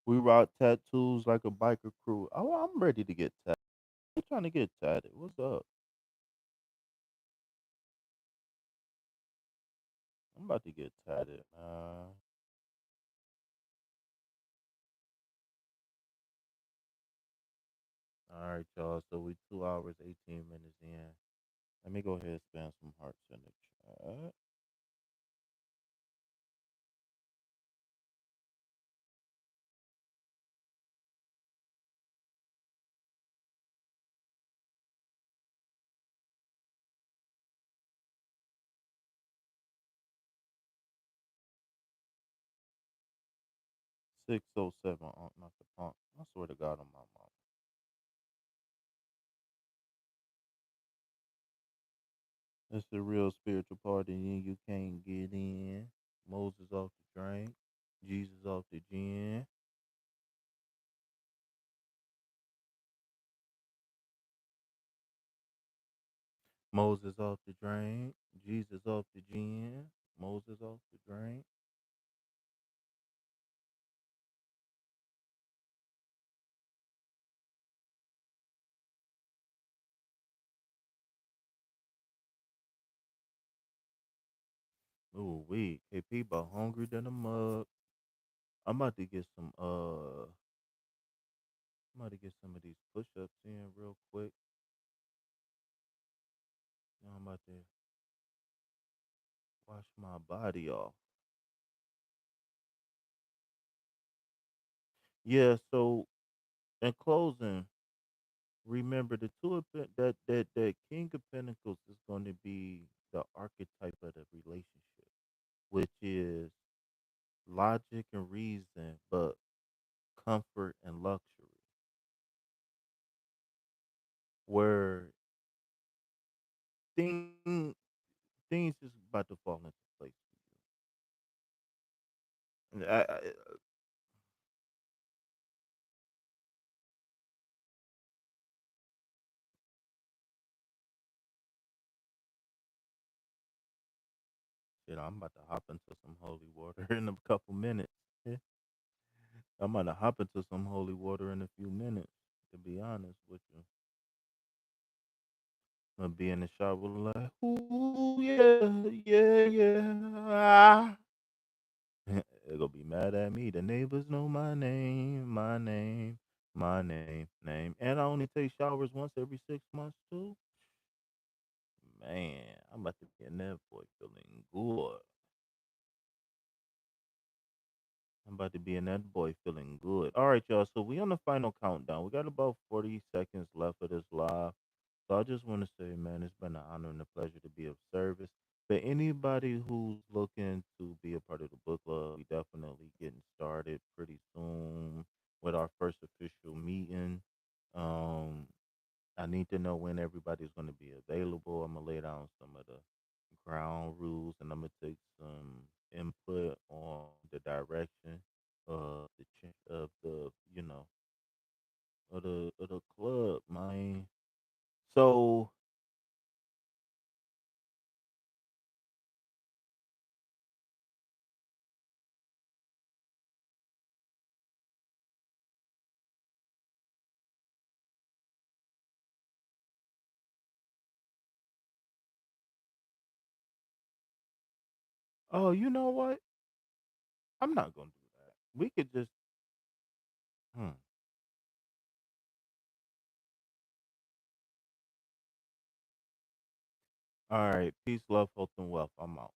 We rock tattoos like a biker crew. Oh, I'm ready to get tatted. I'm trying to get tatted. What's up? I'm about to get tatted. All right, y'all. So we 2 hours, 18 minutes in. Let me go ahead and spam some hearts in the chat. 607 not the punk. I swear to God on my mom. It's the real spiritual party, and you can't get in. Moses off the drink, Jesus off the gin. Moses off the drink, Jesus off the gin, Moses off the drink. Ooh, we KP about hungry than a mug. I'm about to get some I'm about to get some of these push ups in real quick. Now I'm about to wash my body off. Yeah, so in closing, remember the that King of Pentacles is going to be the archetype of the relationship, which is logic and reason, but comfort and luxury. Where thing things is about to fall into place for you. And I'm about to hop into some holy water in a couple minutes. I'm gonna hop into some holy water in a few minutes. To be honest with you, I'm gonna be in the shower like, ooh yeah, yeah, yeah. They're gonna be mad at me. The neighbors know my name, my name, my name. And I only take showers once every 6 months too. Man, I'm about to be in that boy feeling good. I'm about to be in that boy feeling good. All right, y'all. So we on the final countdown. We got about 40 seconds left of this live. So I just want to say, man, it's been an honor and a pleasure to be of service. For anybody who's looking to be a part of the book club, we definitely getting started pretty soon with our first official meeting. Um, I need to know when everybody's going to be available. I'm gonna lay down some of the ground rules, and I'm gonna take some input on the direction of of the of the club, man. So, oh, you know what? I'm not gonna do that. We could just, hmm. All right. Peace, love, health, and wealth. I'm out.